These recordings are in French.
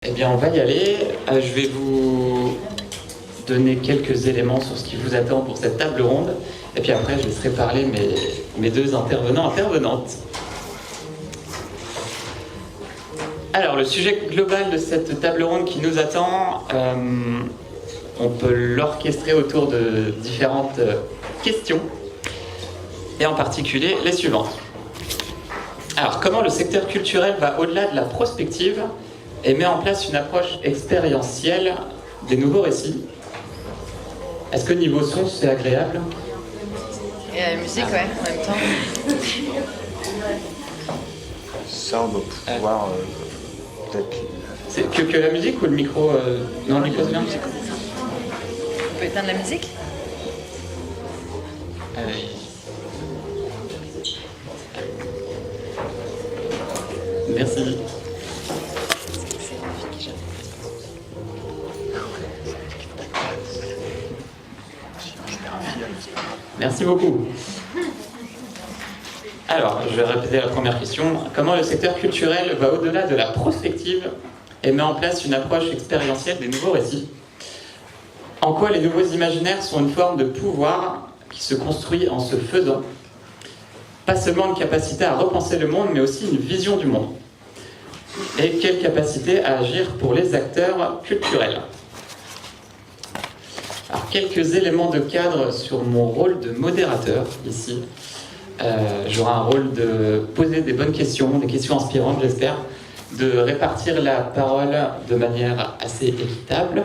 Eh bien, on va y aller. Je vais vous donner quelques éléments sur ce qui vous attend pour cette table ronde. Et puis après, je laisserai parler mes deux intervenantes. Alors, le sujet global de cette table ronde qui nous attend, on peut l'orchestrer autour de différentes questions, et en particulier les suivantes. Alors, comment le secteur culturel va au-delà de la prospective et met en place une approche expérientielle des nouveaux récits? Est-ce que niveau son, c'est agréable? Et la musique, ouais, en même temps. Ça, on doit pouvoir peut-être... C'est que la musique ou le micro Non, le micro, c'est bien. On peut éteindre la musique? Merci. Merci beaucoup. Alors, je vais répéter la première question. Comment le secteur culturel va au-delà de la prospective et met en place une approche expérientielle des nouveaux récits? En quoi les nouveaux imaginaires sont une forme de pouvoir qui se construit en se faisant? Pas seulement une capacité à repenser le monde, mais aussi une vision du monde. Et quelle capacité à agir pour les acteurs culturels? Alors, quelques éléments de cadre sur mon rôle de modérateur, ici. J'aurai un rôle de poser des bonnes questions, des questions inspirantes, j'espère, de répartir la parole de manière assez équitable.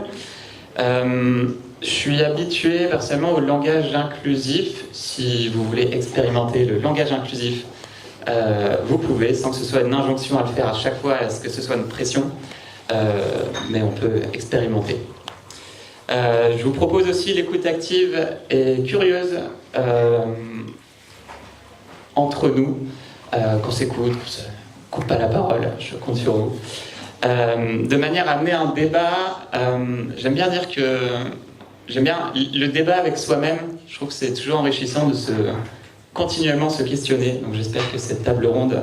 Je suis habitué personnellement au langage inclusif. Si vous voulez expérimenter le langage inclusif, vous pouvez, sans que ce soit une injonction à le faire à chaque fois, à ce que ce soit une pression, mais on peut expérimenter. Je vous propose aussi l'écoute active et curieuse entre nous, qu'on s'écoute, qu'on se coupe pas la parole, je compte sur vous. De manière à amener un débat, j'aime bien le débat avec soi-même. Je trouve que c'est toujours enrichissant de continuellement se questionner. Donc j'espère que cette table ronde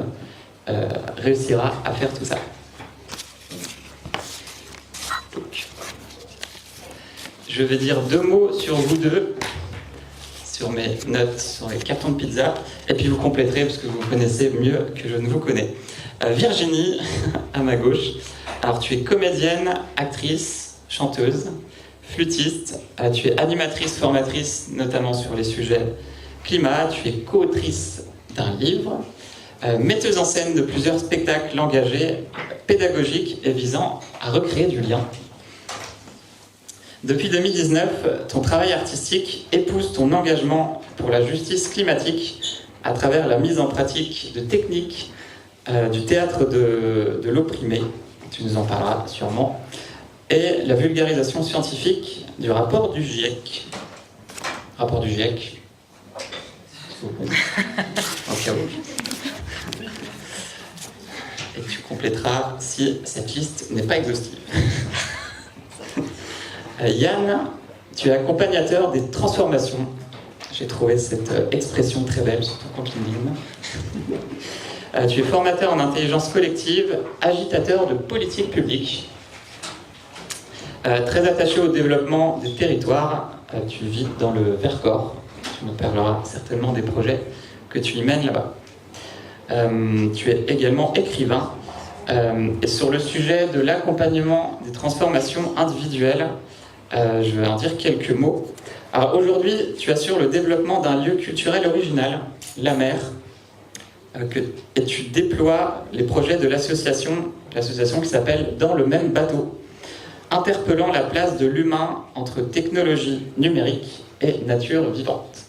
réussira à faire tout ça. Je vais dire deux mots sur vous deux, sur mes notes, sur les cartons de pizza, et puis vous compléterez parce que vous connaissez mieux que je ne vous connais. Virginie, à ma gauche. Alors tu es comédienne, actrice, chanteuse, flûtiste, tu es animatrice, formatrice, notamment sur les sujets climat, tu es co-autrice d'un livre, metteuse en scène de plusieurs spectacles engagés, pédagogiques et visant à recréer du lien. Depuis 2019, ton travail artistique épouse ton engagement pour la justice climatique à travers la mise en pratique de techniques du théâtre de l'opprimé, tu nous en parleras sûrement, et la vulgarisation scientifique du rapport du GIEC. Rapport du GIEC. Au cas où. Et tu compléteras si cette liste n'est pas exhaustive. Yann, tu es accompagnateur des transformations. J'ai trouvé cette expression très belle sur ton compte LinkedIn. Tu es formateur en intelligence collective, agitateur de politique publique. Très attaché au développement des territoires, tu vis dans le Vercors. Tu nous parleras certainement des projets que tu y mènes là-bas. Tu es également écrivain. Et sur le sujet de l'accompagnement des transformations individuelles, je vais en dire quelques mots. Alors aujourd'hui, tu assures le développement d'un lieu culturel original, La Mer, et tu déploies les projets de l'association qui s'appelle Dans le même bateau, interpellant la place de l'humain entre technologie numérique et nature vivante.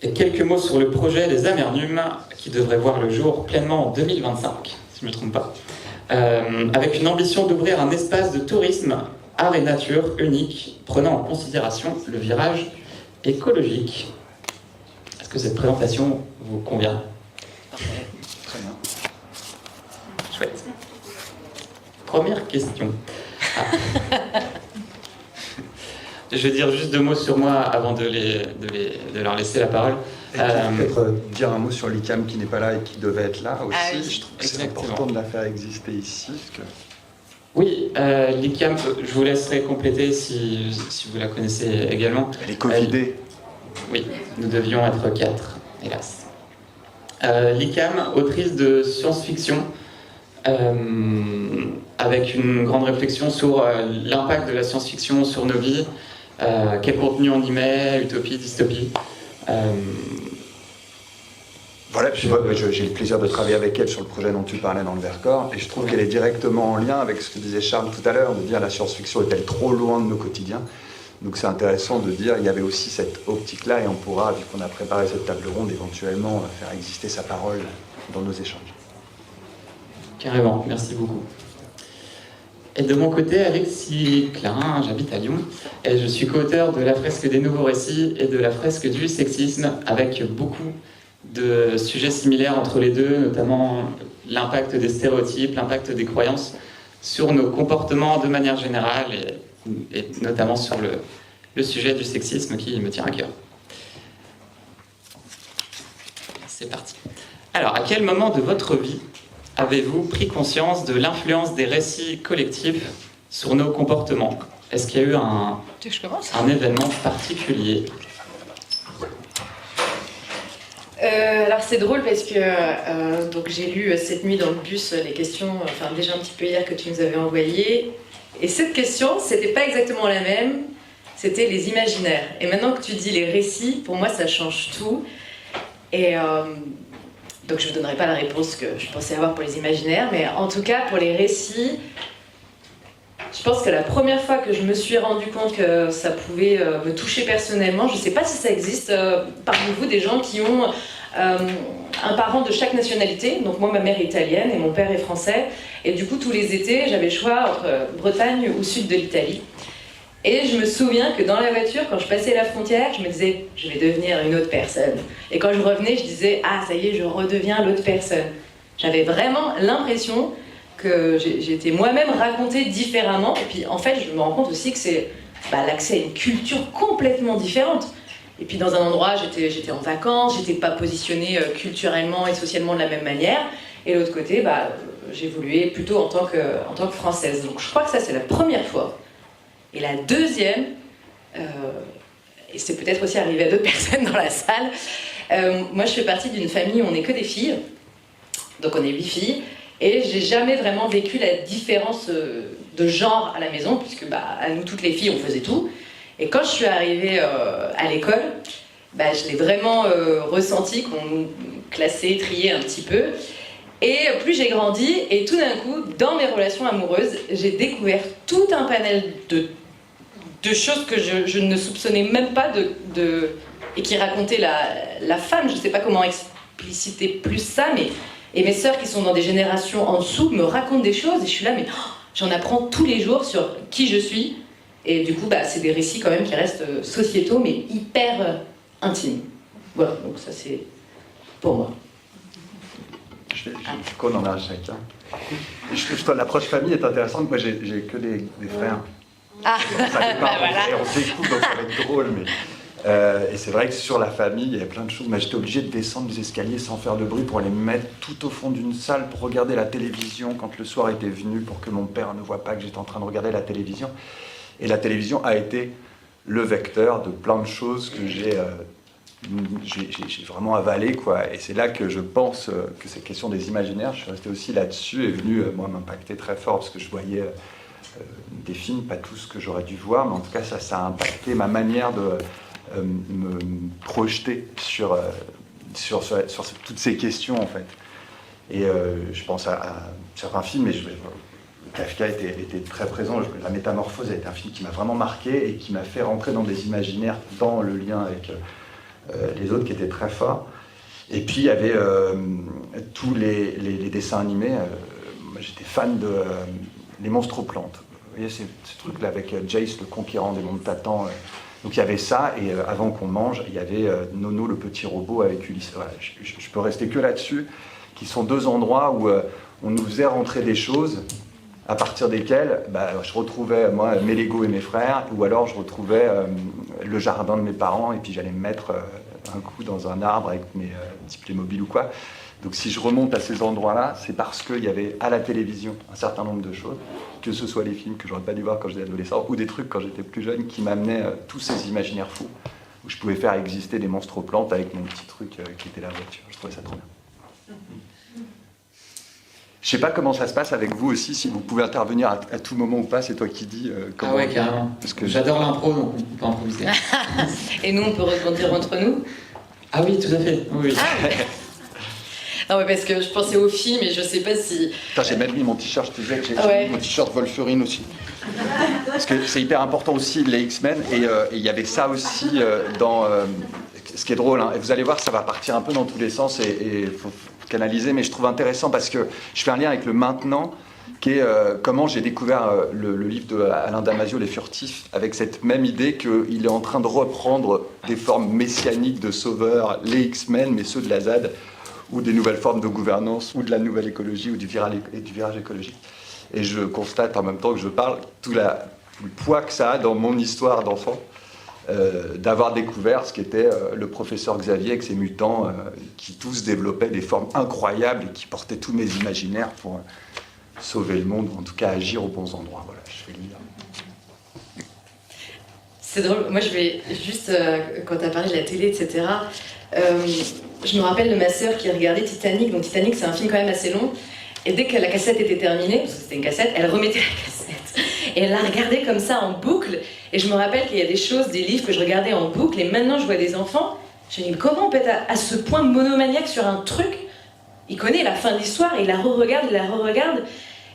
Et quelques mots sur le projet des Amernumes, qui devrait voir le jour pleinement en 2025, si je ne me trompe pas. Avec une ambition d'ouvrir un espace de tourisme, art et nature unique, prenant en considération le virage écologique. Est-ce que cette présentation vous convient? Très bien. Chouette. Première question. Je vais dire juste deux mots sur moi avant de leur laisser la parole. Peut-être dire un mot sur l'ICAM qui n'est pas là et qui devait être là aussi. Oui. Je trouve que c'est Exactement. important de la faire exister ici. Parce que... Oui, l'ICAM, je vous laisserai compléter si vous la connaissez également. Elle est covidée. Oui, nous devions être 4, hélas. L'ICAM, autrice de science-fiction, avec une grande réflexion sur l'impact de la science-fiction sur nos vies, quel contenu on y met, utopie, dystopie. Voilà, puis j'ai le plaisir de travailler avec elle sur le projet dont tu parlais dans le Vercors, et je trouve qu'elle est directement en lien avec ce que disait Charles tout à l'heure, de dire la science-fiction est-elle trop loin de nos quotidiens. Donc c'est intéressant de dire il y avait aussi cette optique-là, et on pourra, vu qu'on a préparé cette table ronde, éventuellement faire exister sa parole dans nos échanges. Carrément, merci beaucoup. Et de mon côté, Alexis Klein, j'habite à Lyon, et je suis co-auteur de la fresque des nouveaux récits et de la fresque du sexisme, avec beaucoup de sujets similaires entre les deux, notamment l'impact des stéréotypes, l'impact des croyances sur nos comportements de manière générale, et notamment sur le sujet du sexisme qui me tient à cœur. C'est parti. Alors, à quel moment de votre vie avez-vous pris conscience de l'influence des récits collectifs sur nos comportements? Est-ce qu'il y a eu Tu veux que je commence? un événement particulier? Alors c'est drôle parce que donc j'ai lu cette nuit dans le bus les questions, enfin déjà un petit peu hier que tu nous avais envoyées. Et cette question, c'était pas exactement la même, c'était les imaginaires. Et maintenant que tu dis les récits, pour moi ça change tout. Et donc je ne vous donnerai pas la réponse que je pensais avoir pour les imaginaires, mais en tout cas pour les récits, je pense que la première fois que je me suis rendu compte que ça pouvait me toucher personnellement, je ne sais pas si ça existe parmi vous des gens qui ont un parent de chaque nationalité. Donc moi ma mère est italienne et mon père est français, et du coup tous les étés j'avais le choix entre Bretagne ou sud de l'Italie. Et je me souviens que dans la voiture, quand je passais la frontière, je me disais je vais devenir une autre personne. Et quand je revenais, je disais ah ça y est, je redeviens l'autre personne. J'avais vraiment l'impression que j'étais moi-même racontée différemment. Et puis en fait, je me rends compte aussi que c'est l'accès à une culture complètement différente. Et puis dans un endroit, j'étais en vacances, j'étais pas positionnée culturellement et socialement de la même manière. Et de l'autre côté, j'évoluais plutôt en tant que française. Donc je crois que ça, c'est la première fois. Et la deuxième, et c'est peut-être aussi arrivé à d'autres personnes dans la salle, moi je fais partie d'une famille où on n'est que des filles. Donc on est 8 filles. Et j'ai jamais vraiment vécu la différence de genre à la maison, puisque à nous toutes les filles on faisait tout. Et quand je suis arrivée à l'école, je l'ai vraiment ressenti, qu'on nous classait, triait un petit peu. Et plus j'ai grandi, et tout d'un coup, dans mes relations amoureuses, j'ai découvert tout un panel de choses que je ne soupçonnais même pas et qui racontaient la femme. Je ne sais pas comment expliciter plus ça, mais... Et mes sœurs qui sont dans des générations en dessous me racontent des choses et je suis là, mais j'en apprends tous les jours sur qui je suis. Et du coup, c'est des récits quand même qui restent sociétaux, mais hyper intimes. Voilà, donc ça c'est pour moi. Je qu'on en a chacun. L'approche famille est intéressante. Moi, j'ai que des frères. Ah, ça fait pas voilà. Et on se découvre, donc ça va être drôle, mais... et c'est vrai que sur la famille, il y a plein de choses. J'étais obligé de descendre les escaliers sans faire de bruit pour aller me mettre tout au fond d'une salle pour regarder la télévision quand le soir était venu, pour que mon père ne voie pas que j'étais en train de regarder la télévision. Et la télévision a été le vecteur de plein de choses que j'ai vraiment avalé, quoi. Et c'est là que je pense que cette question des imaginaires, je suis resté aussi là-dessus, est venue moi m'impacter très fort parce que je voyais des films, pas tous que j'aurais dû voir, mais en tout cas ça a impacté ma manière de me projeter sur toutes ces questions en fait. Et je pense à certains films, et Kafka était très présent. La Métamorphose a été un film qui m'a vraiment marqué et qui m'a fait rentrer dans des imaginaires dans le lien avec les autres qui étaient très forts. Et puis il y avait tous les dessins animés. Moi, j'étais fan de Les Monstres aux Plantes. Vous voyez ce truc-là avec Jace, le conquérant des mondes Tatans. Donc il y avait ça, et avant qu'on mange, il y avait Nono, le petit robot avec Ulysse. Voilà, je peux rester que là-dessus, qui sont deux endroits où on nous faisait rentrer des choses à partir desquelles je retrouvais moi mes Legos et mes frères, ou alors je retrouvais le jardin de mes parents, et puis j'allais me mettre un coup dans un arbre avec mes petits Playmobil ou quoi. Donc si je remonte à ces endroits-là, c'est parce qu'il y avait à la télévision un certain nombre de choses, que ce soit les films que j'aurais pas dû voir quand j'étais adolescent, ou des trucs quand j'étais plus jeune qui m'amenaient tous ces imaginaires fous, où je pouvais faire exister des monstres plantes avec mon petit truc qui était la voiture. Je trouvais ça trop bien. Je sais pas comment ça se passe avec vous aussi, si vous pouvez intervenir à tout moment ou pas, c'est toi qui dis comment... Ah ouais, carrément. Parce que j'adore l'impro, donc on peut improviser. Et nous, on peut rebondir entre nous. Ah oui, tout à fait. Oui. Non, mais parce que je pensais au film et je sais pas si... Putain, j'ai même mis mon t-shirt, je te disais que j'ai Ouais. mis mon t-shirt Wolverine aussi. Parce que c'est hyper important aussi, les X-Men, et il y avait ça aussi dans... ce qui est drôle, hein, et vous allez voir, ça va partir un peu dans tous les sens, et faut canaliser, mais je trouve intéressant parce que je fais un lien avec le maintenant, qui est comment j'ai découvert le livre d'Alain Damasio, Les Furtifs, avec cette même idée qu'il est en train de reprendre des formes messianiques de sauveurs, les X-Men, mais ceux de la ZAD, ou des nouvelles formes de gouvernance, ou de la nouvelle écologie, ou du virage écologique. Et je constate en même temps que je parle tout le poids que ça a dans mon histoire d'enfant, d'avoir découvert ce qu'était le professeur Xavier avec ses mutants, qui tous développaient des formes incroyables et qui portaient tous mes imaginaires pour sauver le monde, ou en tout cas agir aux bons endroits. Voilà, je vais lire. C'est drôle, moi je vais juste, quand tu as parlé de la télé, etc., je me rappelle de ma sœur qui regardait Titanic. Donc Titanic, c'est un film quand même assez long. Et dès que la cassette était terminée, parce que c'était une cassette, elle remettait la cassette. Et elle la regardait comme ça en boucle. Et je me rappelle qu'il y a des choses, des livres que je regardais en boucle. Et maintenant, je vois des enfants. Je me dis, mais comment on peut être à ce point monomaniaque sur un truc? Il connaît la fin de l'histoire et il la re-regarde, il la re-regarde.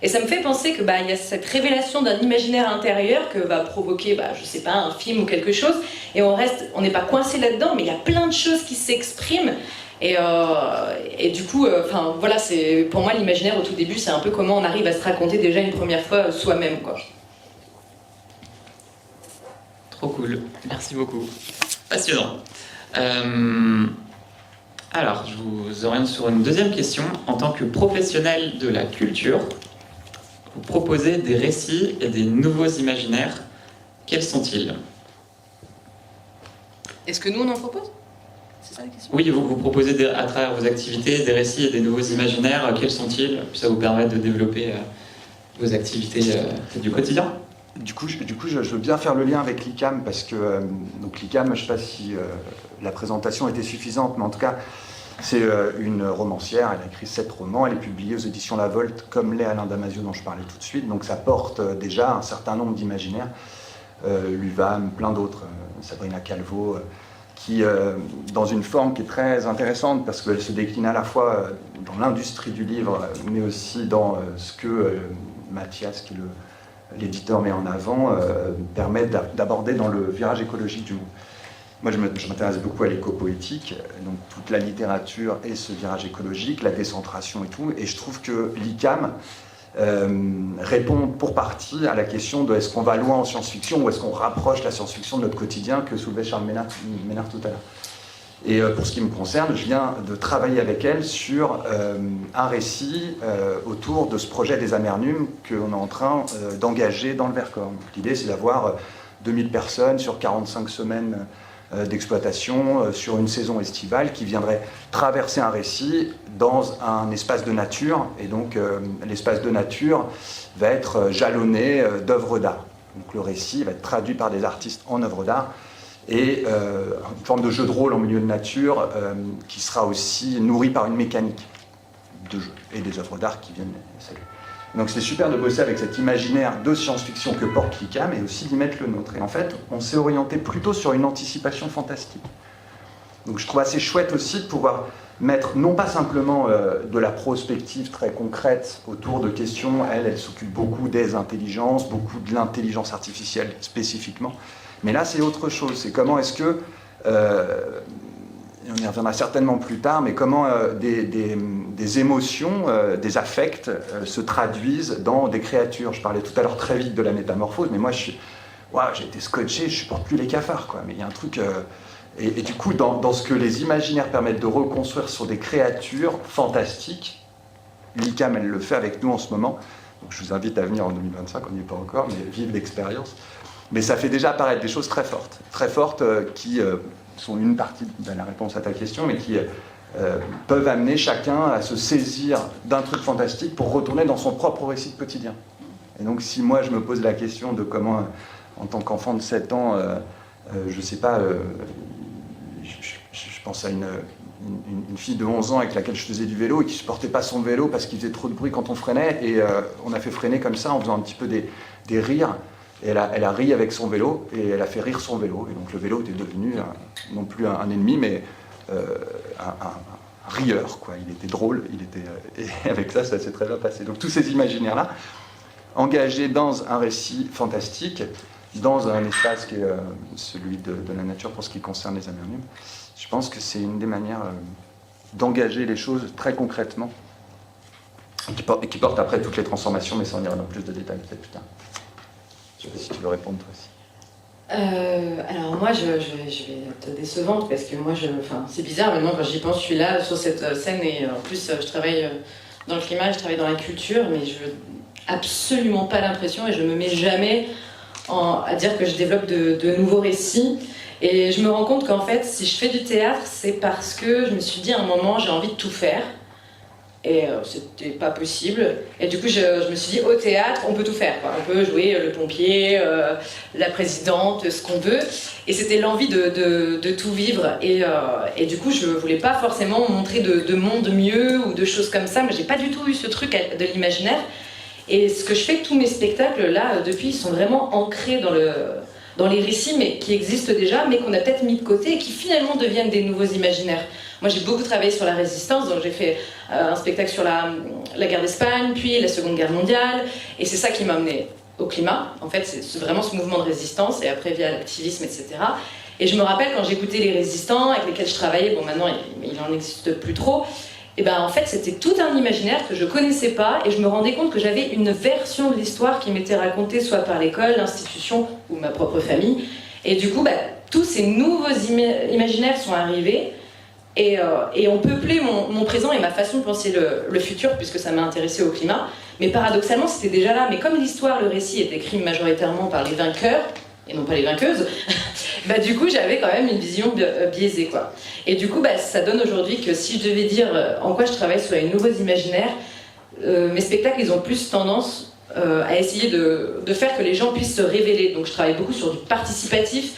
Et ça me fait penser que il y a cette révélation d'un imaginaire intérieur que va provoquer, je sais pas, un film ou quelque chose. Et on n'est pas coincé là-dedans, mais il y a plein de choses qui s'expriment. Et du coup, voilà, c'est pour moi l'imaginaire au tout début, c'est un peu comment on arrive à se raconter déjà une première fois soi-même, quoi. Trop cool, merci beaucoup. Passionnant. Alors, je vous oriente sur une deuxième question. En tant que professionnel de la culture, vous proposez des récits et des nouveaux imaginaires. Quels sont-ils? Est-ce que nous, on en propose? C'est ça la question? Oui, vous proposez à travers vos activités des récits et des nouveaux imaginaires. Quels sont-ils? Ça vous permet de développer vos activités du quotidien. Du coup, je veux bien faire le lien avec l'ICAM, parce que donc l'ICAM, je ne sais pas si la présentation était suffisante, mais en tout cas, c'est une romancière, elle a écrit 7 romans, elle est publiée aux éditions La Volte, comme l'est Alain Damasio dont je parlais tout de suite, donc ça porte déjà un certain nombre d'imaginaires, Luvam, plein d'autres, Sabrina Calvo, qui, dans une forme qui est très intéressante, parce qu'elle se décline à la fois dans l'industrie du livre, mais aussi dans ce que Mathias, qui est l'éditeur, met en avant, permet d'aborder dans le virage écologique du monde. Moi, je m'intéresse beaucoup à l'éco-poétique, donc toute la littérature et ce virage écologique, la décentration et tout, et je trouve que l'ICAM répond pour partie à la question de est-ce qu'on va loin en science-fiction ou est-ce qu'on rapproche la science-fiction de notre quotidien, que soulevait Charles Ménard tout à l'heure. Et pour ce qui me concerne, je viens de travailler avec elle sur un récit autour de ce projet des Amernumes qu'on est en train d'engager dans le Vercors. L'idée, c'est d'avoir 2000 personnes sur 45 semaines d'exploitation sur une saison estivale qui viendrait traverser un récit dans un espace de nature. Et donc, l'espace de nature va être jalonné d'œuvres d'art. Donc, le récit va être traduit par des artistes en œuvres d'art. Et une forme de jeu de rôle en milieu de nature qui sera aussi nourri par une mécanique de jeu et des œuvres d'art qui viennent saluer. Donc c'est super de bosser avec cet imaginaire de science-fiction que porte l'ICAM et aussi d'y mettre le nôtre. Et en fait, on s'est orienté plutôt sur une anticipation fantastique. Donc je trouve assez chouette aussi de pouvoir mettre non pas simplement de la prospective très concrète autour de questions, elle s'occupe beaucoup des intelligences, beaucoup de l'intelligence artificielle spécifiquement, mais là c'est autre chose, c'est comment est-ce que, on y reviendra certainement plus tard, mais comment des émotions, des affects se traduisent dans des créatures. Je parlais tout à l'heure très vite de la métamorphose, mais moi j'ai été scotché, je supporte plus les cafards, quoi. Mais il y a un truc... Et du coup, dans ce que les imaginaires permettent de reconstruire sur des créatures fantastiques, l'ICAM, elle le fait avec nous en ce moment. Donc je vous invite à venir en 2025, on n'y est pas encore, mais vive l'expérience. Mais ça fait déjà apparaître des choses très fortes qui sont une partie de la réponse à ta question, mais qui peuvent amener chacun à se saisir d'un truc fantastique pour retourner dans son propre récit de quotidien. Et donc si moi je me pose la question de comment, en tant qu'enfant de 7 ans, je sais pas, je pense à une fille de 11 ans avec laquelle je faisais du vélo et qui ne supportait pas son vélo parce qu'il faisait trop de bruit quand on freinait, et on a fait freiner comme ça en faisant un petit peu des rires, et elle a ri avec son vélo et elle a fait rire son vélo, et donc le vélo était devenu non plus un ennemi mais un rieur, quoi. Il était drôle, et avec ça s'est très bien passé. Donc tous ces imaginaires-là, engagés dans un récit fantastique, dans un espace qui est celui de la nature pour ce qui concerne les Amérindiens, je pense que c'est une des manières d'engager les choses très concrètement, et qui porte après toutes les transformations, mais ça on ira dans plus de détails peut-être plus tard. Je ne sais pas si tu veux répondre toi aussi. Alors moi je vais être décevante parce que moi c'est bizarre, maintenant quand j'y pense je suis là sur cette scène, et en plus je travaille dans le climat, je travaille dans la culture, mais je n'ai absolument pas l'impression, et je ne me mets jamais à dire que je développe de nouveaux récits. Et je me rends compte qu'en fait, si je fais du théâtre, c'est parce que je me suis dit à un moment, j'ai envie de tout faire. Et c'était pas possible. Et du coup, je me suis dit, au théâtre, on peut tout faire, quoi. On peut jouer le pompier, la présidente, ce qu'on veut. Et c'était l'envie de tout vivre. Et du coup, je voulais pas forcément montrer de monde mieux ou de choses comme ça. Mais j'ai pas du tout eu ce truc de l'imaginaire. Et ce que je fais, tous mes spectacles, là, depuis, ils sont vraiment ancrés dans les récits, mais qui existent déjà, mais qu'on a peut-être mis de côté et qui finalement deviennent des nouveaux imaginaires. Moi, j'ai beaucoup travaillé sur la résistance, donc j'ai fait un spectacle sur la guerre d'Espagne, puis la Seconde Guerre mondiale, et c'est ça qui m'a amené au climat. En fait, c'est vraiment ce mouvement de résistance, et après via l'activisme, etc. Et je me rappelle quand j'écoutais les résistants avec lesquels je travaillais, bon maintenant il n'en existe plus trop, et ben en fait c'était tout un imaginaire que je connaissais pas, et je me rendais compte que j'avais une version de l'histoire qui m'était racontée soit par l'école, l'institution ou ma propre famille, et du coup tous ces nouveaux imaginaires sont arrivés, et ont peuplé mon présent et ma façon de penser le futur, puisque ça m'a intéressée au climat. Mais paradoxalement c'était déjà là, mais comme l'histoire, le récit est écrit majoritairement par les vainqueurs et non pas les vainqueuses, du coup j'avais quand même une vision biaisée, quoi. Et du coup ça donne aujourd'hui que si je devais dire en quoi je travaille sur les nouveaux imaginaires, mes spectacles ils ont plus tendance à essayer de faire que les gens puissent se révéler. Donc je travaille beaucoup sur du participatif,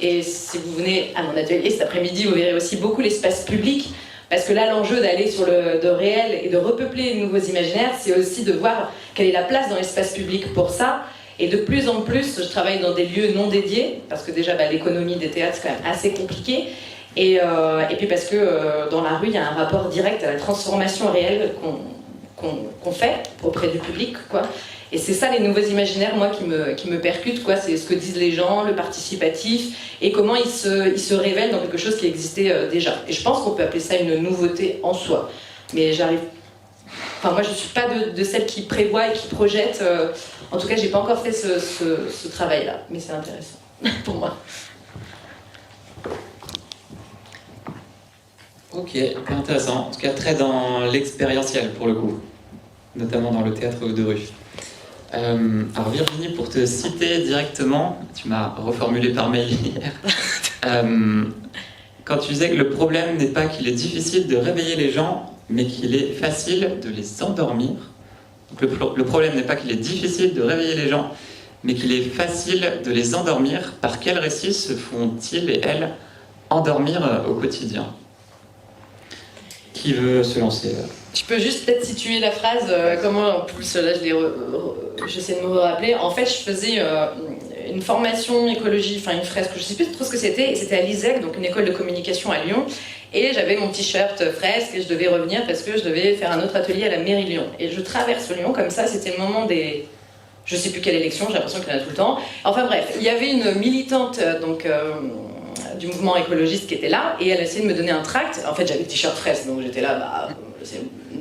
et si vous venez à mon atelier cet après-midi, vous verrez aussi beaucoup l'espace public, parce que là l'enjeu d'aller sur le réel et de repeupler les nouveaux imaginaires, c'est aussi de voir quelle est la place dans l'espace public pour ça. Et de plus en plus, je travaille dans des lieux non dédiés, parce que déjà l'économie des théâtres c'est quand même assez compliqué, et puis parce que dans la rue il y a un rapport direct à la transformation réelle qu'on fait auprès du public, quoi. Et c'est ça les nouveaux imaginaires, moi, qui me percutent, quoi. C'est ce que disent les gens, le participatif, et comment ils se révèlent dans quelque chose qui existait déjà. Et je pense qu'on peut appeler ça une nouveauté en soi. Mais moi je suis pas de celle qui prévoit et qui projette. En tout cas, j'ai pas encore fait ce travail-là, mais c'est intéressant pour moi. Ok, hyper intéressant. En tout cas, très dans l'expérientiel pour le coup, notamment dans le théâtre de rue. Alors Virginie, pour te citer directement, tu m'as reformulé par mail hier, quand tu disais que le problème n'est pas qu'il est difficile de réveiller les gens, mais qu'il est facile de les endormir. Donc le problème n'est pas qu'il est difficile de réveiller les gens, mais qu'il est facile de les endormir. Par quel récit se font-ils et elles endormir au quotidien ? Qui veut se lancer ? Je peux juste peut-être situer la phrase, comment, en plus là j'essaie de me rappeler. En fait, je faisais une formation écologie, une fresque, je ne sais plus trop ce que c'était, et c'était à l'ISEC, donc une école de communication à Lyon, et j'avais mon t-shirt fresque, et je devais revenir parce que je devais faire un autre atelier à la mairie de Lyon. Et je traverse Lyon comme ça, c'était le moment des... Je ne sais plus quelle élection, j'ai l'impression qu'il y en a tout le temps. Enfin bref, il y avait une militante, du mouvement écologiste qui était là, et elle essayait de me donner un tract. En fait, j'avais le t-shirt fresque, donc j'étais là,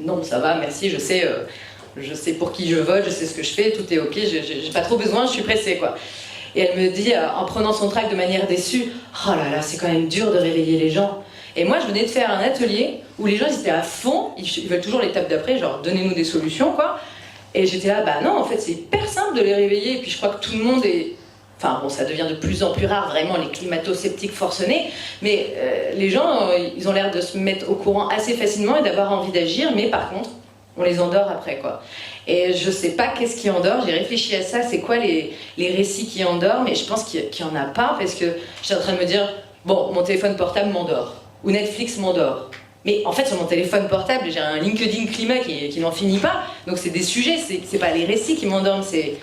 non, ça va, merci, je sais pour qui je vote, je sais ce que je fais, tout est ok, j'ai pas trop besoin, je suis pressée, quoi. Et elle me dit, en prenant son tract de manière déçue, oh là là, c'est quand même dur de réveiller les gens. Et moi, je venais de faire un atelier où les gens ils étaient à fond, ils veulent toujours l'étape d'après, genre donnez-nous des solutions, quoi. Et j'étais là, non, en fait, c'est hyper simple de les réveiller, et puis je crois que tout le monde est... Enfin bon, ça devient de plus en plus rare, vraiment, les climato-sceptiques forcenés, mais les gens, ils ont l'air de se mettre au courant assez facilement et d'avoir envie d'agir, mais par contre, on les endort après, quoi. Et je sais pas qu'est-ce qui endort, j'ai réfléchi à ça, c'est quoi les récits qui endorment, mais je pense qu'il y en a pas, parce que j'étais en train de me dire, bon, mon téléphone portable m'endort, ou Netflix m'endort. Mais en fait, sur mon téléphone portable, j'ai un LinkedIn climat qui n'en finit pas, donc c'est des sujets, c'est pas les récits qui m'endorment, c'est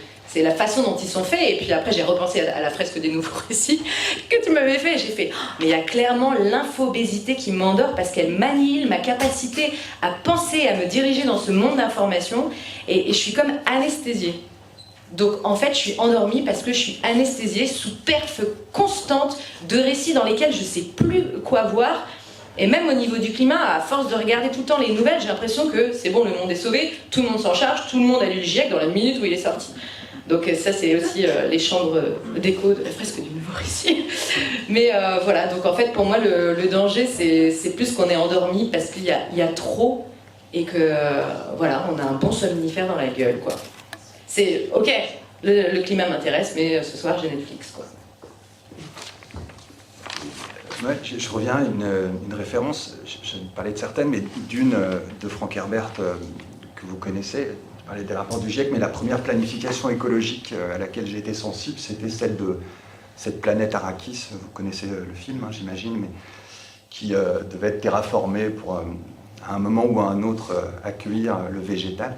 la façon dont ils sont faits. Et puis après, j'ai repensé à la fresque des nouveaux récits que tu m'avais fait. Et j'ai fait, oh, mais il y a clairement l'infobésité qui m'endort parce qu'elle manie ma capacité à penser, à me diriger dans ce monde d'information. Et je suis comme anesthésiée. Donc en fait, je suis endormie parce que je suis anesthésiée sous perf constante de récits dans lesquels je sais plus quoi voir. Et même au niveau du climat, à force de regarder tout le temps les nouvelles, j'ai l'impression que c'est bon, le monde est sauvé, tout le monde s'en charge, tout le monde a lu le GIEC dans la minute où il est sorti. Donc ça, c'est aussi les chambres d'écho de la fresque du nouveau récit. Mais voilà, donc en fait, pour moi, le danger, c'est plus qu'on est endormi parce qu'il y a trop et que, voilà, on a un bon somnifère dans la gueule, quoi. C'est, ok, le climat m'intéresse, mais ce soir, j'ai Netflix, quoi. Ouais, je reviens à une référence, je parlais de certaines, mais d'une de Frank Herbert que vous connaissez. Je parlais des rapports du GIEC, mais la première planification écologique à laquelle j'ai été sensible, c'était celle de cette planète Arrakis. Vous connaissez le film, hein, j'imagine, mais qui devait être terraformée pour, à un moment ou à un autre, accueillir le végétal.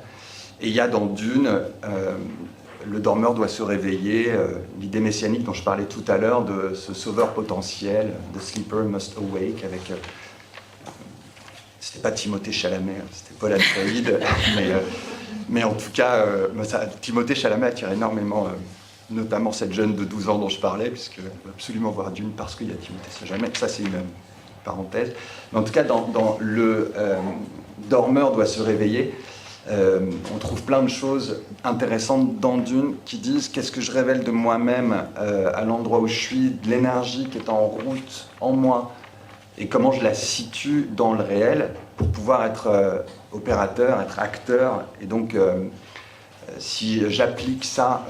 Et il y a dans Dune, le dormeur doit se réveiller, l'idée messianique dont je parlais tout à l'heure, de ce sauveur potentiel, The Sleeper Must Awake, avec... c'était pas Timothée Chalamet, c'était Paul Atreides, mais en tout cas, Timothée Chalamet attire énormément, notamment cette jeune de 12 ans dont je parlais, puisqu'elle veut absolument voir Dune parce qu'il y a Timothée Chalamet. Ça, c'est une parenthèse. Mais en tout cas, dans le dormeur doit se réveiller, on trouve plein de choses intéressantes dans Dune qui disent qu'est-ce que je révèle de moi-même à l'endroit où je suis, de l'énergie qui est en route en moi, et comment je la situe dans le réel pour pouvoir être opérateur, être acteur. Et donc, si j'applique ça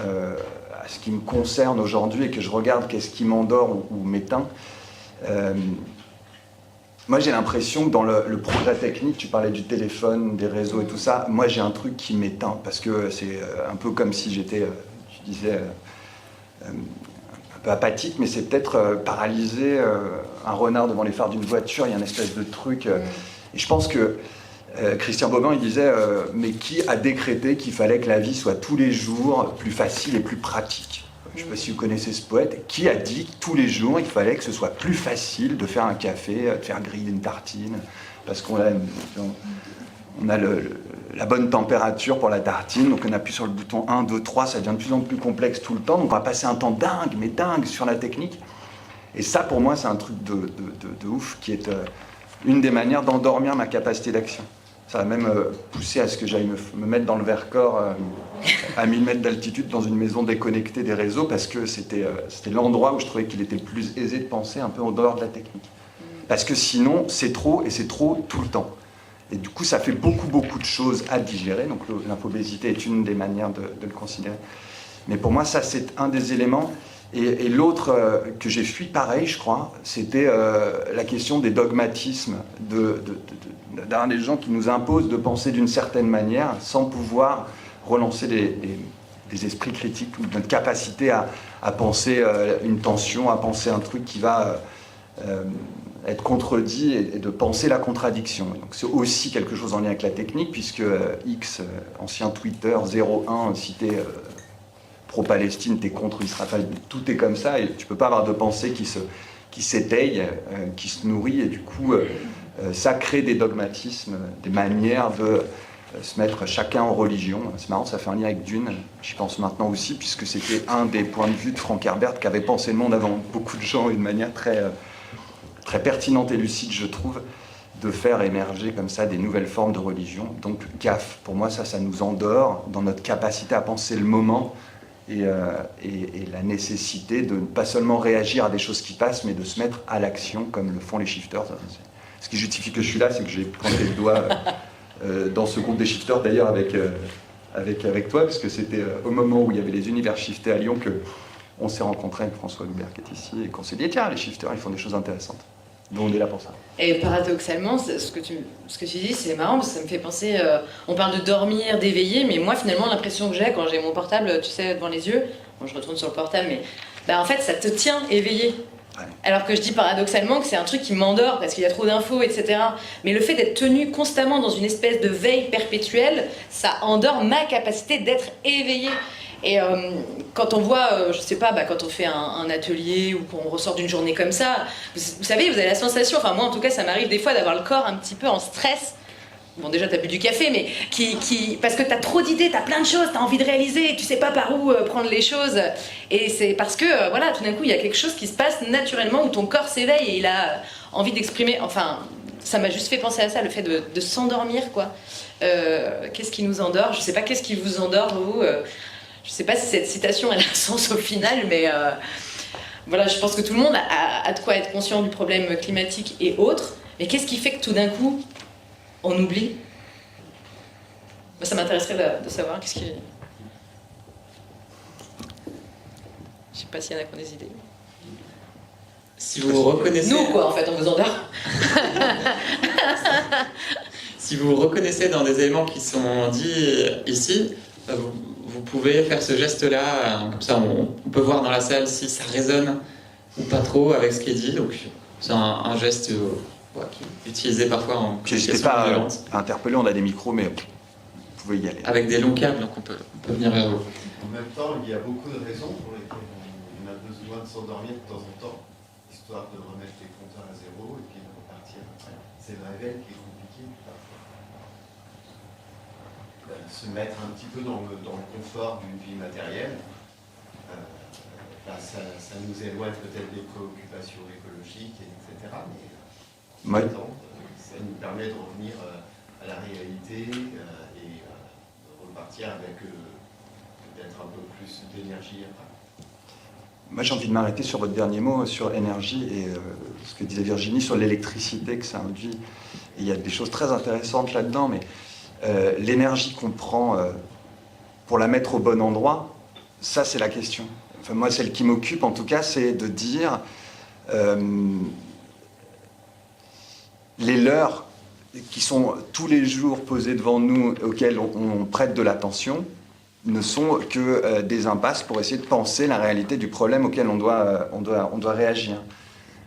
à ce qui me concerne aujourd'hui et que je regarde qu'est-ce qui m'endort ou m'éteint, moi j'ai l'impression que dans le progrès technique, tu parlais du téléphone, des réseaux et tout ça, moi j'ai un truc qui m'éteint, parce que c'est un peu comme si j'étais, tu disais... un peu apathique, mais c'est peut-être paralysé, un renard devant les phares d'une voiture, il y a une espèce de truc. Et je pense que Christian Bobin, il disait mais qui a décrété qu'il fallait que la vie soit tous les jours plus facile et plus pratique? Je ne sais pas si vous connaissez ce poète. Qui a dit que tous les jours, il fallait que ce soit plus facile de faire un café, de faire griller une tartine, parce qu'on a la bonne température pour la tartine, donc on appuie sur le bouton 1, 2, 3, ça devient de plus en plus complexe tout le temps, donc on va passer un temps dingue sur la technique. Et ça, pour moi, c'est un truc de ouf, qui est une des manières d'endormir ma capacité d'action. Ça a même poussé à ce que j'aille me mettre dans le Vercors à 1000 mètres d'altitude dans une maison déconnectée des réseaux, parce que c'était l'endroit où je trouvais qu'il était le plus aisé de penser un peu en dehors de la technique. Parce que sinon, c'est trop, et c'est trop tout le temps. Et du coup, ça fait beaucoup de choses à digérer. Donc l'infobésité est une des manières de le considérer. Mais pour moi, ça, c'est un des éléments. Et l'autre que j'ai fui, pareil, je crois, c'était la question des dogmatismes, d'avoir des gens qui nous imposent de penser d'une certaine manière sans pouvoir relancer des esprits critiques, ou notre capacité à penser une tension, à penser un truc qui va... être contredit et de penser la contradiction. Donc c'est aussi quelque chose en lien avec la technique, puisque X, ancien Twitter, 01, cité pro-Palestine, t'es contre Israël, tout est comme ça, et tu peux pas avoir de pensée qui s'étaye, qui se nourrit, et du coup, ça crée des dogmatismes, des manières de se mettre chacun en religion. C'est marrant, ça fait un lien avec Dune, j'y pense maintenant aussi, puisque c'était un des points de vue de Frank Herbert qui avait pensé le monde avant beaucoup de gens, et de manière très pertinente et lucide, je trouve, de faire émerger comme ça des nouvelles formes de religion. Donc gaffe, pour moi ça nous endort dans notre capacité à penser le moment et la nécessité de ne pas seulement réagir à des choses qui passent, mais de se mettre à l'action comme le font les shifters. Ce qui justifie que je suis là, c'est que j'ai pointé le doigt dans ce groupe des shifters, d'ailleurs avec toi, parce que c'était au moment où il y avait les univers shiftés à Lyon que on s'est rencontré avec François Loubert qui est ici et qu'on s'est dit tiens, les shifters ils font des choses intéressantes. Donc on est là pour ça. Et paradoxalement, ce que tu dis, c'est marrant parce que ça me fait penser. On parle de dormir, d'éveiller, mais moi finalement l'impression que j'ai quand j'ai mon portable, tu sais, devant les yeux, bon, je retourne sur le portable, mais en fait ça te tient éveillé. Ouais. Alors que je dis paradoxalement que c'est un truc qui m'endort parce qu'il y a trop d'infos, etc. Mais le fait d'être tenu constamment dans une espèce de veille perpétuelle, ça endort ma capacité d'être éveillé. Et quand on voit, je sais pas, quand on fait un atelier ou qu'on ressort d'une journée comme ça, vous savez, vous avez la sensation, enfin moi en tout cas ça m'arrive des fois d'avoir le corps un petit peu en stress. Bon déjà t'as bu du café, mais parce que t'as trop d'idées, t'as plein de choses, t'as envie de réaliser, tu sais pas par où prendre les choses. Et c'est parce que, voilà, tout d'un coup il y a quelque chose qui se passe naturellement où ton corps s'éveille et il a envie d'exprimer, enfin... Ça m'a juste fait penser à ça, le fait de s'endormir, quoi. Qu'est-ce qui nous endort ? Je sais pas qu'est-ce qui vous endort, vous je sais pas si cette citation elle a un sens au final, mais voilà, je pense que tout le monde a de quoi être conscient du problème climatique et autres. Mais qu'est-ce qui fait que tout d'un coup, on oublie ? Ça m'intéresserait de savoir qu'est-ce qui... Je sais pas s'il y en a qui ont des idées. Si vous reconnaissez... Nous, quoi, en fait, on vous endort. Si vous reconnaissez dans des éléments qui sont dits ici, vous pouvez faire ce geste-là, comme ça on peut voir dans la salle si ça résonne ou pas trop avec ce qui est dit. Donc c'est un geste qui est utilisé parfois en communication violente. Pas interpellé, on a des micros, mais vous pouvez y aller. Avec des longs câbles, donc on peut venir vers vous. En même temps, il y a beaucoup de raisons pour lesquelles on a besoin de s'endormir de temps en temps, histoire de remettre les compteurs à zéro et puis de repartir après. C'est le réveil qui est compliqué parfois. Se mettre un petit peu dans le confort d'une vie matérielle, ça nous éloigne peut-être des préoccupations écologiques, etc. Mais ça nous permet de revenir à la réalité et de repartir avec peut-être un peu plus d'énergie après. Moi, j'ai envie de m'arrêter sur votre dernier mot, sur énergie, et ce que disait Virginie sur l'électricité que ça induit. Et il y a des choses très intéressantes là-dedans, mais l'énergie qu'on prend pour la mettre au bon endroit, ça, c'est la question. Enfin, moi, celle qui m'occupe, en tout cas, c'est de dire les leurres qui sont tous les jours posées devant nous, auxquelles on prête de l'attention, ne sont que des impasses pour essayer de penser la réalité du problème auquel on doit réagir.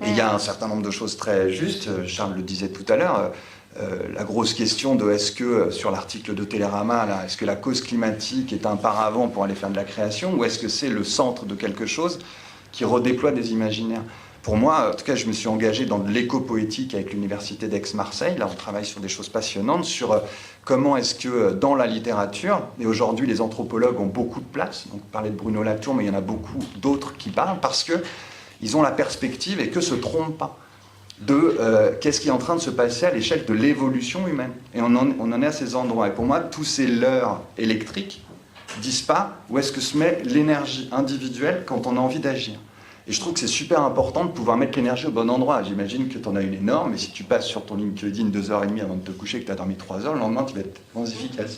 Et il y a un certain nombre de choses très justes, Charles le disait tout à l'heure, la grosse question de est-ce que, sur l'article de Télérama, là, est-ce que la cause climatique est un paravent pour aller faire de la création, ou est-ce que c'est le centre de quelque chose qui redéploie des imaginaires ? Pour moi, en tout cas, je me suis engagé dans de l'éco-poétique avec l'université d'Aix-Marseille. Là, on travaille sur des choses passionnantes, sur comment est-ce que dans la littérature, et aujourd'hui les anthropologues ont beaucoup de place, donc parler de Bruno Latour, mais il y en a beaucoup d'autres qui parlent, parce qu'ils ont la perspective, et que se trompent pas, de qu'est-ce qui est en train de se passer à l'échelle de l'évolution humaine. Et on en est à ces endroits. Et pour moi, tous ces leurres électriques disent pas où est-ce que se met l'énergie individuelle quand on a envie d'agir. Et je trouve que c'est super important de pouvoir mettre l'énergie au bon endroit. J'imagine que tu en as une énorme, mais si tu passes sur ton LinkedIn 2h30 avant de te coucher, que tu as dormi 3 heures, le lendemain, tu vas être moins efficace.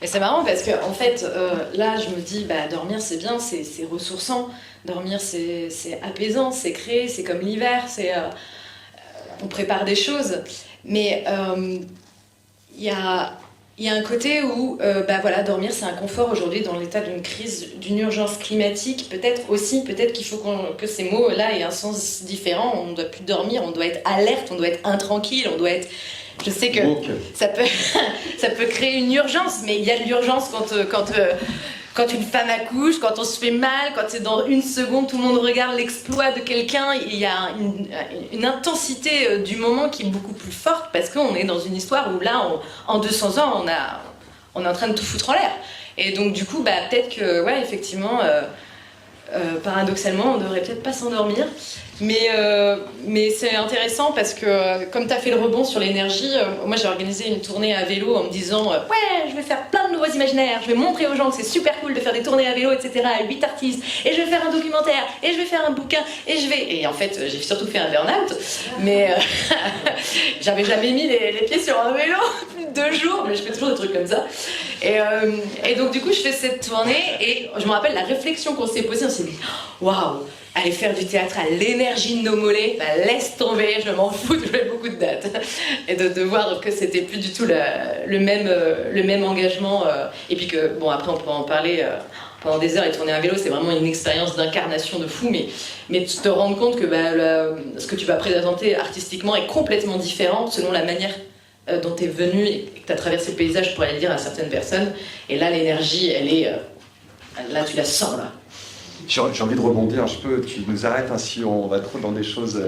Mais c'est marrant parce que, en fait, là, je me dis, dormir, c'est bien, c'est ressourçant. Dormir, c'est apaisant, c'est créer, c'est comme l'hiver, on prépare des choses. Mais il y a un côté où, voilà, dormir, c'est un confort aujourd'hui dans l'état d'une crise, d'une urgence climatique. Peut-être qu'il faut que ces mots-là aient un sens différent. On ne doit plus dormir, on doit être alerte, on doit être intranquille, on doit être... Je sais que ça peut créer une urgence, mais il y a de l'urgence quand une femme accouche, quand on se fait mal, quand c'est dans une seconde, tout le monde regarde l'exploit de quelqu'un. Il y a une intensité du moment qui est beaucoup plus forte parce qu'on est dans une histoire où là, en 200 ans, on est en train de tout foutre en l'air. Et donc du coup, peut-être que, ouais, effectivement, paradoxalement, on ne devrait peut-être pas s'endormir. Mais c'est intéressant parce que comme tu as fait le rebond sur l'énergie, moi j'ai organisé une tournée à vélo en me disant ouais, je vais faire plein de nouveaux imaginaires, je vais montrer aux gens que c'est super cool de faire des tournées à vélo, etc. à 8 artistes, et je vais faire un documentaire, et je vais faire un bouquin, et en fait j'ai surtout fait un burn-out, mais j'avais jamais mis les pieds sur un vélo 2 jours, mais je fais toujours des trucs comme ça. Et donc du coup, je fais cette tournée et je me rappelle la réflexion qu'on s'est posée, on s'est dit, waouh, aller faire du théâtre à l'énergie de nos mollets, bah, laisse tomber, je m'en fous, je fais beaucoup de dates. Et de voir que c'était plus du tout le même engagement, et puis que, bon, après on peut en parler pendant des heures, et tourner à vélo, c'est vraiment une expérience d'incarnation de fou, mais tu te rends compte que ce que tu vas présenter artistiquement est complètement différent selon la manière dont tu es venu et que tu as traversé le paysage pour aller dire à certaines personnes. Et là, l'énergie, elle est... là, tu la sens, là. J'ai envie de rebondir, tu nous arrêtes hein, si on va trop dans des choses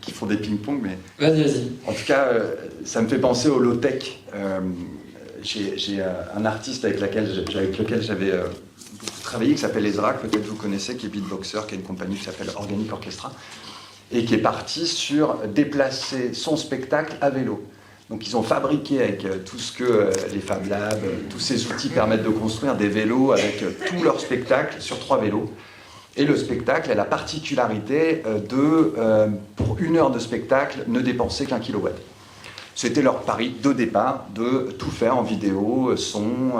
qui font des ping-pong, mais... Vas-y. En tout cas, ça me fait penser au low-tech. J'ai un artiste avec lequel j'avais beaucoup travaillé, qui s'appelle Ezra, que peut-être vous connaissez, qui est beatboxer, qui a une compagnie qui s'appelle Organic Orchestra, et qui est parti sur déplacer son spectacle à vélo. Donc ils ont fabriqué avec tout ce que les Fab Labs, tous ces outils permettent de construire des vélos avec tout leur spectacle sur 3 vélos. Et le spectacle a la particularité pour 1 heure de spectacle, ne dépenser qu'1 kW. C'était leur pari de départ, de tout faire en vidéo, son,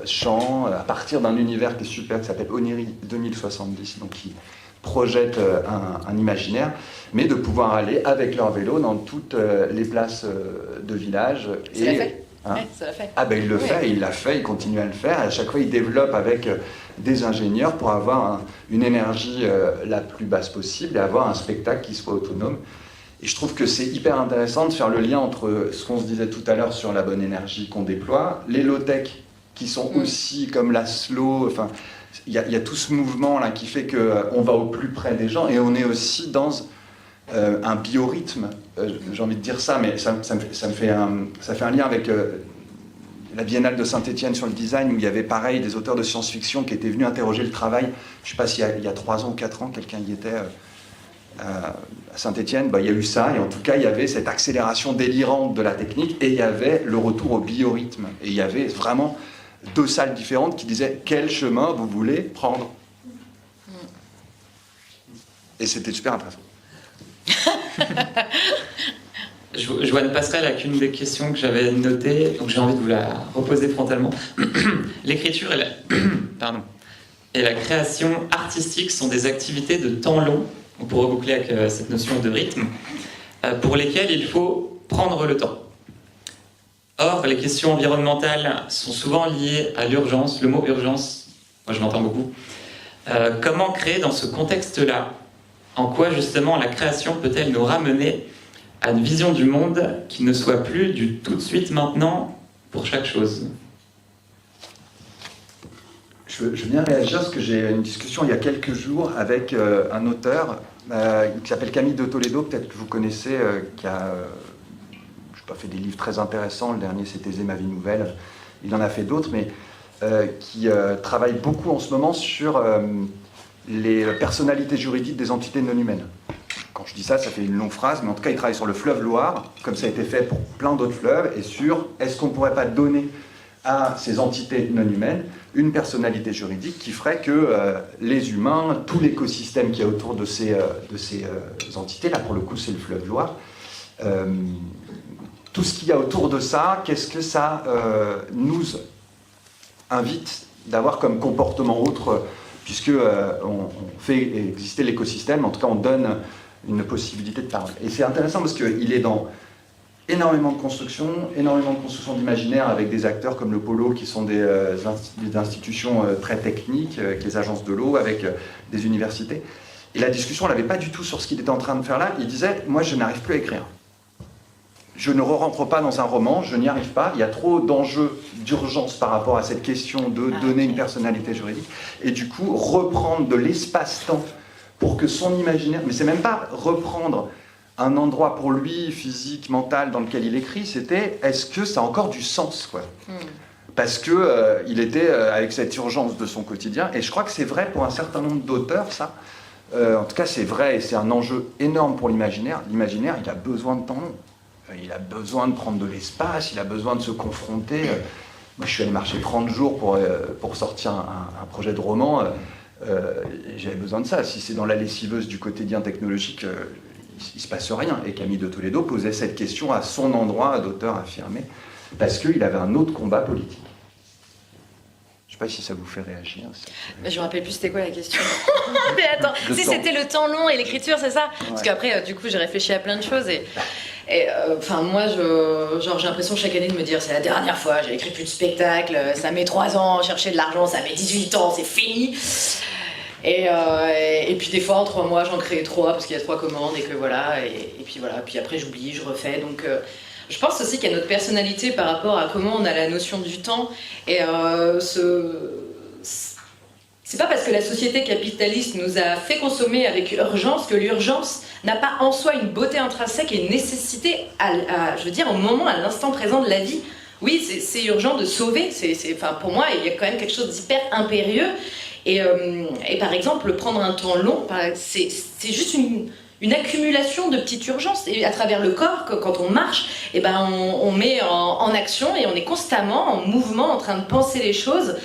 chant, à partir d'un univers qui est super, qui s'appelle Oniri 2070, donc qui projette un imaginaire, mais de pouvoir aller avec leur vélo dans toutes les places de village. Ça l'a fait. Hein, ouais, ça l'a fait. Ah ben il le fait, il l'a fait, il continue à le faire. À chaque fois, il développe avec des ingénieurs pour avoir une énergie la plus basse possible et avoir un spectacle qui soit autonome. Et je trouve que c'est hyper intéressant de faire le lien entre ce qu'on se disait tout à l'heure sur la bonne énergie qu'on déploie, les low-tech qui sont aussi comme la slow, enfin, il y a tout ce mouvement là qui fait qu'on va au plus près des gens et on est aussi dans un biorhythme, j'ai envie de dire ça, mais ça fait un lien avec la Biennale de Saint-Étienne sur le design, où il y avait pareil des auteurs de science-fiction qui étaient venus interroger le travail. Je ne sais pas s'il y a 3 ans ou 4 ans, quelqu'un y était à Saint-Étienne, il y a eu ça, et en tout cas il y avait cette accélération délirante de la technique, et il y avait le retour au biorhythme. Et il y avait vraiment 2 salles différentes qui disaient quel chemin vous voulez prendre. Et c'était super intéressant. Je vois une passerelle avec une des questions que j'avais notées, donc j'ai envie de vous la reposer frontalement. L'écriture et la création artistique sont des activités de temps long, pour reboucler avec cette notion de rythme, pour lesquelles il faut prendre le temps. Or, les questions environnementales sont souvent liées à l'urgence, le mot urgence, moi je l'entends beaucoup. Comment créer dans ce contexte-là? En quoi justement la création peut-elle nous ramener à une vision du monde qui ne soit plus du tout de suite maintenant pour chaque chose? Je veux bien réagir parce que j'ai eu une discussion il y a quelques jours avec un auteur qui s'appelle Camille de Toledo, peut-être que vous connaissez, qui a fait des livres très intéressants. Le dernier, c'était « Ma vie nouvelle ». Il en a fait d'autres, mais qui travaille beaucoup en ce moment sur les personnalités juridiques des entités non humaines. Quand je dis ça, ça fait une longue phrase, mais en tout cas, il travaille sur le fleuve Loire, comme ça a été fait pour plein d'autres fleuves, et sur est-ce qu'on ne pourrait pas donner à ces entités non humaines une personnalité juridique qui ferait que les humains, tout l'écosystème qui est autour de ces entités, là pour le coup c'est le fleuve Loire, tout ce qu'il y a autour de ça, qu'est-ce que ça nous invite d'avoir comme comportement autre, puisque on fait exister l'écosystème, en tout cas on donne une possibilité de parole. Et c'est intéressant parce qu'il est dans énormément de construction d'imaginaire avec des acteurs comme le Polo qui sont des institutions très techniques, avec les agences de l'eau, avec des universités. Et la discussion, on n'avait pas du tout sur ce qu'il était en train de faire là. Il disait, moi je n'arrive plus à écrire. Je ne rentre pas dans un roman, je n'y arrive pas. Il y a trop d'enjeux d'urgence par rapport à cette question de donner une personnalité juridique. Et du coup, reprendre de l'espace-temps pour que son imaginaire... Mais c'est même pas reprendre un endroit pour lui, physique, mental, dans lequel il écrit, c'était est-ce que ça a encore du sens, quoi. Parce que il était avec cette urgence de son quotidien, et je crois que c'est vrai pour un certain nombre d'auteurs, ça. En tout cas, c'est vrai, et c'est un enjeu énorme pour l'imaginaire. L'imaginaire, il a besoin de temps long. Il a besoin de prendre de l'espace, il a besoin de se confronter. Moi, je suis allé marcher 30 jours pour sortir un projet de roman. J'avais besoin de ça. Si c'est dans la lessiveuse du quotidien technologique, il ne se passe rien. Et Camille de Toledo posait cette question à son endroit d'auteur affirmé. parce qu'il avait un autre combat politique. Je ne sais pas si ça vous fait réagir. Mais je me rappelle plus c'était quoi la question. Mais attends, si c'était le temps long et l'écriture, c'est ça. Ouais. Parce qu'après, du coup, j'ai réfléchi à plein de choses enfin, moi, j'ai l'impression chaque année de me dire c'est la dernière fois, j'ai écrit plus de spectacle, ça met 3 ans, chercher de l'argent, ça met 18 ans, c'est fini. Et puis des fois en 3 mois j'en crée 3 parce qu'il y a 3 commandes et que voilà, et puis voilà, puis après j'oublie, je refais. Donc je pense aussi qu'il y a notre personnalité par rapport à comment on a la notion du temps. Et c'est pas parce que la société capitaliste nous a fait consommer avec urgence que l'urgence n'a pas en soi une beauté intrinsèque et une nécessité je veux dire, au moment, à l'instant présent de la vie. Oui, c'est urgent de sauver. Enfin, pour moi, il y a quand même quelque chose d'hyper impérieux. Et par exemple, prendre un temps long, c'est juste une accumulation de petites urgences. Et à travers le corps, quand on marche, et ben on met en action et on est constamment en mouvement, en train de penser les choses.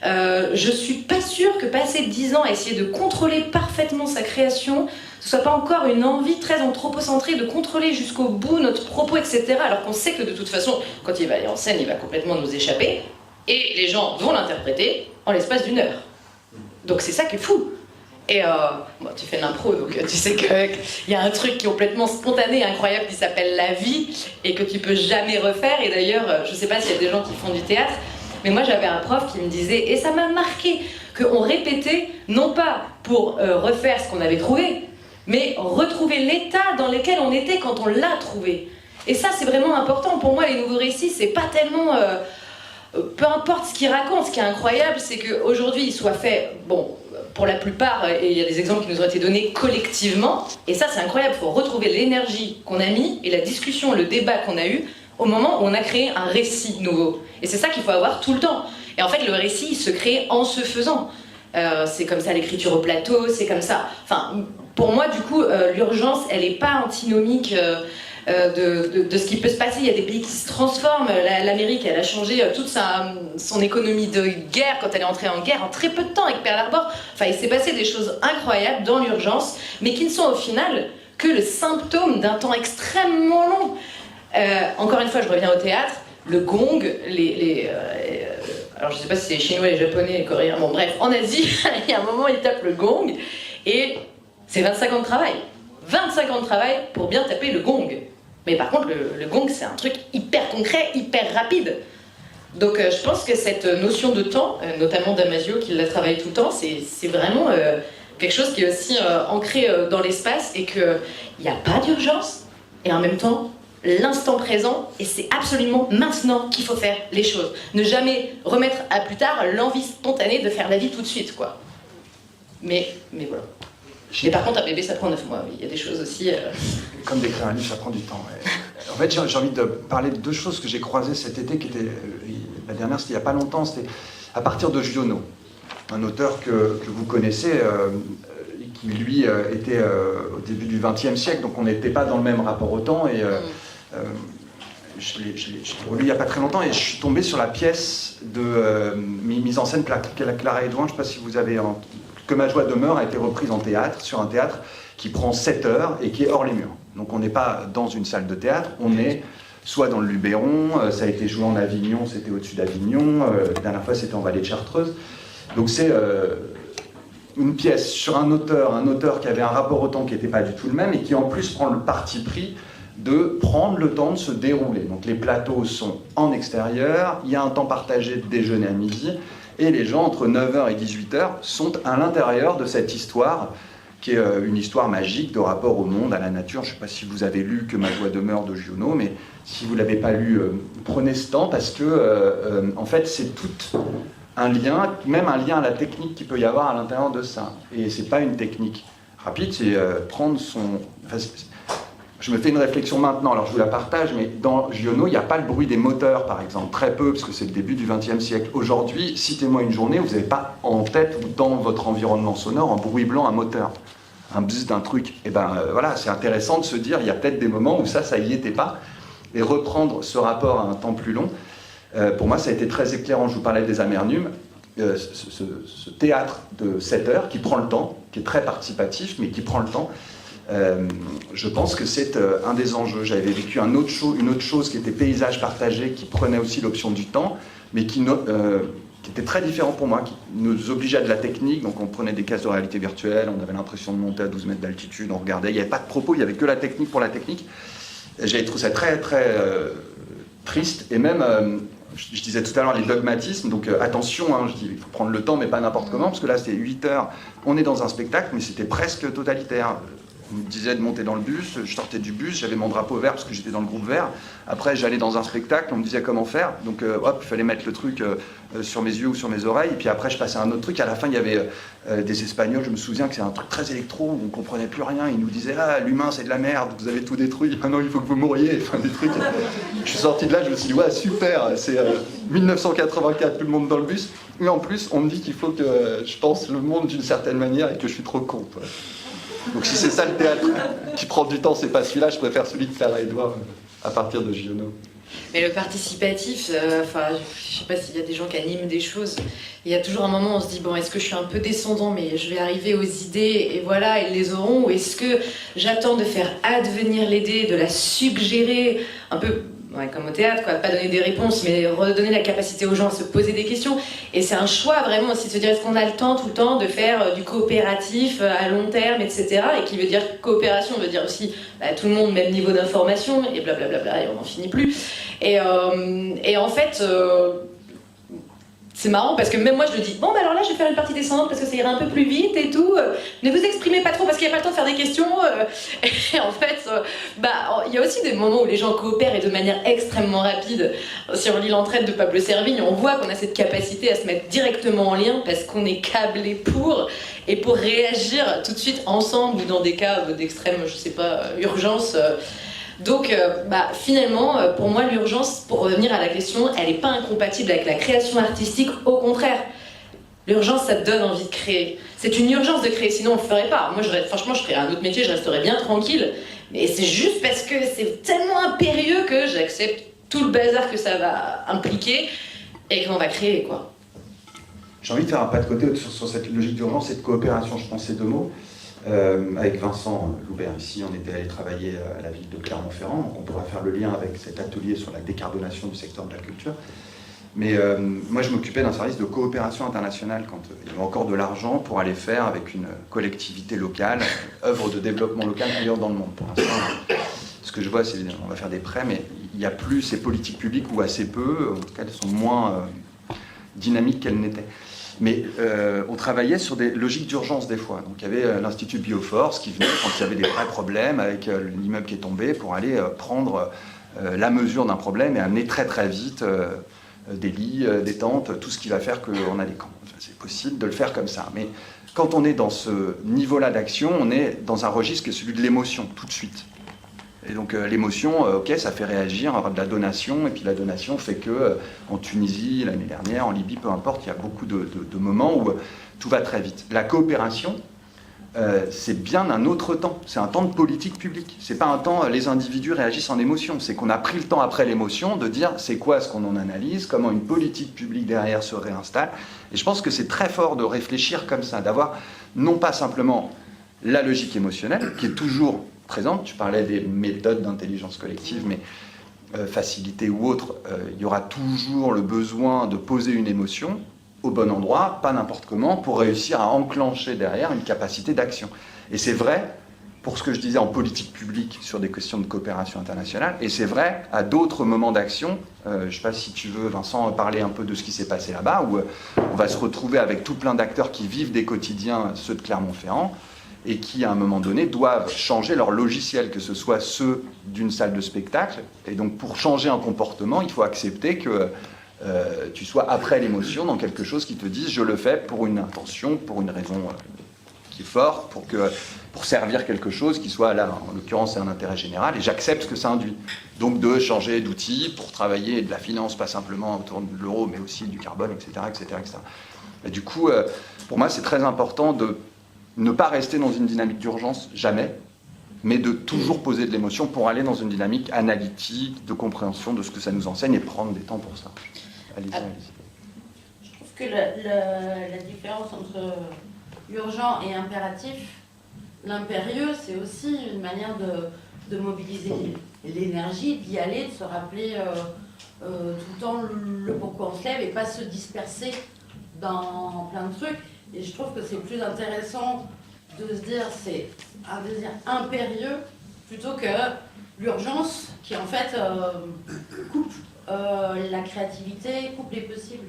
Je suis pas sûre que passer 10 ans à essayer de contrôler parfaitement sa création, ce soit pas encore une envie très anthropocentrée de contrôler jusqu'au bout notre propos, etc. Alors qu'on sait que de toute façon, quand il va aller en scène, il va complètement nous échapper. Et les gens vont l'interpréter en l'espace d'1 heure. Donc c'est ça qui est fou. Et bon, tu fais de l'impro, donc tu sais qu'il y a un truc qui est complètement spontané, incroyable, qui s'appelle la vie, et que tu peux jamais refaire. Et d'ailleurs, je sais pas s'il y a des gens qui font du théâtre, mais moi j'avais un prof qui me disait, et ça m'a marqué, qu'on répétait, non pas pour refaire ce qu'on avait trouvé, mais retrouver l'état dans lequel on était quand on l'a trouvé. Et ça c'est vraiment important. Pour moi, les nouveaux récits, c'est pas tellement... peu importe ce qu'ils racontent, ce qui est incroyable, c'est qu'aujourd'hui, ils soient faits, bon, pour la plupart, et il y a des exemples qui nous ont été donnés collectivement, et ça c'est incroyable, il faut retrouver l'énergie qu'on a mis, et la discussion, le débat qu'on a eu, au moment où on a créé un récit nouveau. Et c'est ça qu'il faut avoir tout le temps. Et en fait, le récit, il se crée en se faisant. C'est comme ça l'écriture au plateau, c'est comme ça. Enfin, pour moi, du coup, l'urgence, elle n'est pas antinomique... de ce qui peut se passer. Il y a des pays qui se transforment. L'Amérique, elle a changé toute son économie de guerre quand elle est entrée en guerre en très peu de temps avec Pearl Harbor. Enfin, il s'est passé des choses incroyables dans l'urgence, mais qui ne sont au final que le symptôme d'un temps extrêmement long. Encore une fois, je reviens au théâtre. Le gong, alors je sais pas si c'est les Chinois, les Japonais, les Coréens, bon bref, en Asie, il y a un moment, ils tapent le gong, et c'est 25 ans de travail. 25 ans de travail pour bien taper le gong. Mais par contre, le gong, c'est un truc hyper concret, hyper rapide. Donc je pense que cette notion de temps, notamment Damasio qui la travaille tout le temps, c'est vraiment quelque chose qui est aussi ancré dans l'espace et qu'il n'y a pas d'urgence. Et en même temps, l'instant présent, et c'est absolument maintenant qu'il faut faire les choses. Ne jamais remettre à plus tard l'envie spontanée de faire la vie tout de suite, quoi. Mais voilà. Et par contre, un bébé, ça prend 9 mois. Il y a des choses aussi... Comme d'écrire un livre, ça prend du temps. Ouais. En fait, j'ai envie de parler de 2 choses que j'ai croisées cet été, qui étaient... la dernière, c'était il n'y a pas longtemps, c'était à partir de Giono, un auteur que vous connaissez, qui, lui, était au début du XXe siècle, donc on n'était pas dans le même rapport au temps, et je l'ai relu il n'y a pas très longtemps, et je suis tombé sur la pièce de mise en scène Clara Edouin, je ne sais pas si vous avez... Que ma joie demeure a été reprise en théâtre, sur un théâtre qui prend 7 heures et qui est hors les murs. Donc on n'est pas dans une salle de théâtre, on est soit dans le Luberon, ça a été joué en Avignon, c'était au-dessus d'Avignon, la dernière fois c'était en Vallée de Chartreuse. Donc c'est une pièce sur un auteur qui avait un rapport au temps qui n'était pas du tout le même et qui en plus prend le parti pris de prendre le temps de se dérouler. Donc les plateaux sont en extérieur, il y a un temps partagé de déjeuner à midi, et les gens, entre 9h et 18h, sont à l'intérieur de cette histoire, qui est une histoire magique de rapport au monde, à la nature. Je ne sais pas si vous avez lu Que ma joie demeure de Giono, mais si vous ne l'avez pas lu, prenez ce temps, parce que, en fait, c'est tout un lien, même un lien à la technique qu'il peut y avoir à l'intérieur de ça. Et ce n'est pas une technique rapide, c'est prendre son... Enfin, je me fais une réflexion maintenant, alors je vous la partage, mais dans Giono, il n'y a pas le bruit des moteurs, par exemple, très peu, parce que c'est le début du XXe siècle. Aujourd'hui, citez-moi une journée où vous n'avez pas en tête ou dans votre environnement sonore un bruit blanc, un moteur, un bzz d'un truc. Et ben voilà, c'est intéressant de se dire, il y a peut-être des moments où ça y était pas, et reprendre ce rapport à un temps plus long. Pour moi, ça a été très éclairant. Je vous parlais des Amernumes, ce théâtre de 7 heures qui prend le temps, qui est très participatif, mais qui prend le temps. Je pense que c'est un des enjeux. J'avais vécu une autre chose qui était paysage partagé, qui prenait aussi l'option du temps, mais qui était très différent pour moi, qui nous obligeait à de la technique. Donc on prenait des cases de réalité virtuelle, on avait l'impression de monter à 12 mètres d'altitude, on regardait, il n'y avait pas de propos, il n'y avait que la technique pour la technique. J'avais trouvé ça très très triste, et même, je disais tout à l'heure, les dogmatismes, donc attention, hein, je dis, il faut prendre le temps, mais pas n'importe comment, parce que là c'est 8 heures, on est dans un spectacle, mais c'était presque totalitaire. On me disait de monter dans le bus, je sortais du bus, j'avais mon drapeau vert parce que j'étais dans le groupe vert. Après, j'allais dans un spectacle, on me disait comment faire. Donc, hop, il fallait mettre le truc sur mes yeux ou sur mes oreilles. Et puis après, je passais à un autre truc. À la fin, il y avait des Espagnols, je me souviens que c'est un truc très électro, où on ne comprenait plus rien. Ils nous disaient, ah, l'humain, c'est de la merde, vous avez tout détruit, maintenant il faut que vous mouriez. Enfin, des trucs. Je suis sorti de là, je me suis dit, ouais, super, c'est 1984, tout le monde dans le bus. Et en plus, on me dit qu'il faut que je pense le monde d'une certaine manière et que je suis trop con. Ouais. Donc si c'est ça le théâtre qui prend du temps, c'est pas celui-là, je préfère celui de Clara Edouard à partir de Giono. Mais le participatif, je sais pas s'il y a des gens qui animent des choses, il y a toujours un moment où on se dit, bon, est-ce que je suis un peu descendant, mais je vais arriver aux idées, et voilà, ils les auront, ou est-ce que j'attends de faire advenir l'idée, de la suggérer, un peu... Ouais, comme au théâtre, quoi, pas donner des réponses, mais redonner la capacité aux gens à se poser des questions. Et c'est un choix vraiment aussi de se dire, est-ce qu'on a le temps tout le temps de faire du coopératif à long terme, etc. Et qui veut dire coopération, veut dire aussi tout le monde même niveau d'information, et blablabla, et on n'en finit plus. Et en fait... c'est marrant parce que même moi je le dis, bon bah alors là je vais faire une partie descendante parce que ça ira un peu plus vite et tout, ne vous exprimez pas trop parce qu'il n'y a pas le temps de faire des questions, et en fait il y a aussi des moments où les gens coopèrent et de manière extrêmement rapide. Si on lit L'Entraide de Pablo Servigne, on voit qu'on a cette capacité à se mettre directement en lien parce qu'on est câblé pour réagir tout de suite ensemble ou dans des cas d'extrême, je sais pas, urgence. Donc, finalement, pour moi, l'urgence, pour revenir à la question, elle n'est pas incompatible avec la création artistique, au contraire. L'urgence, ça te donne envie de créer. C'est une urgence de créer, sinon on ne le ferait pas. Moi, franchement, je ferais un autre métier, je resterais bien tranquille. Mais c'est juste parce que c'est tellement impérieux que j'accepte tout le bazar que ça va impliquer et qu'on va créer, quoi. J'ai envie de faire un pas de côté sur cette logique d'urgence et de coopération, je pense ces deux mots. Avec Vincent Loubert ici, on était allé travailler à la ville de Clermont-Ferrand, donc on pourra faire le lien avec cet atelier sur la décarbonation du secteur de la culture. Mais moi je m'occupais d'un service de coopération internationale quand il y avait encore de l'argent pour aller faire avec une collectivité locale, œuvre de développement local ailleurs dans le monde. Pour l'instant, ce que je vois, c'est on va faire des prêts, mais il n'y a plus ces politiques publiques ou assez peu, en tout cas elles sont moins dynamiques qu'elles n'étaient. Mais on travaillait sur des logiques d'urgence des fois. Donc il y avait l'Institut Bioforce qui venait quand il y avait des vrais problèmes avec l'immeuble qui est tombé pour aller prendre la mesure d'un problème et amener très très vite des lits, des tentes, tout ce qui va faire qu'on a des camps. Enfin, c'est possible de le faire comme ça. Mais quand on est dans ce niveau-là d'action, on est dans un registre qui est celui de l'émotion, tout de suite. Et donc l'émotion, ok, ça fait réagir, de la donation, et puis la donation fait que en Tunisie, l'année dernière, en Libye, peu importe, il y a beaucoup de moments où tout va très vite. La coopération, c'est bien un autre temps, c'est un temps de politique publique. C'est pas un temps, les individus réagissent en émotion, c'est qu'on a pris le temps après l'émotion de dire c'est quoi ce qu'on en analyse, comment une politique publique derrière se réinstalle. Et je pense que c'est très fort de réfléchir comme ça, d'avoir non pas simplement la logique émotionnelle, qui est toujours présente. Tu parlais des méthodes d'intelligence collective, mais facilité ou autre, il y aura toujours le besoin de poser une émotion au bon endroit, pas n'importe comment, pour réussir à enclencher derrière une capacité d'action. Et c'est vrai pour ce que je disais en politique publique sur des questions de coopération internationale, et c'est vrai à d'autres moments d'action. Je ne sais pas si tu veux, Vincent, parler un peu de ce qui s'est passé là-bas, où on va se retrouver avec tout plein d'acteurs qui vivent des quotidiens, ceux de Clermont-Ferrand, et qui, à un moment donné, doivent changer leur logiciel, que ce soit ceux d'une salle de spectacle. Et donc, pour changer un comportement, il faut accepter que tu sois après l'émotion dans quelque chose qui te dise « je le fais pour une intention, pour une raison qui est forte, pour servir quelque chose qui soit, là, en l'occurrence, c'est un intérêt général, et j'accepte ce que ça induit. » Donc, de changer d'outil pour travailler de la finance, pas simplement autour de l'euro, mais aussi du carbone, etc., etc., etc. Et du coup, pour moi, c'est très important de ne pas rester dans une dynamique d'urgence, jamais, mais de toujours poser de l'émotion pour aller dans une dynamique analytique, de compréhension de ce que ça nous enseigne et prendre des temps pour ça. Allez-y. Je trouve que la différence entre urgent et impératif, l'impérieux, c'est aussi une manière de mobiliser l'énergie, d'y aller, de se rappeler tout le temps le pourquoi on se lève et pas se disperser dans plein de trucs. Et je trouve que c'est plus intéressant de se dire c'est un désir impérieux plutôt que l'urgence qui en fait coupe la créativité, coupe les possibles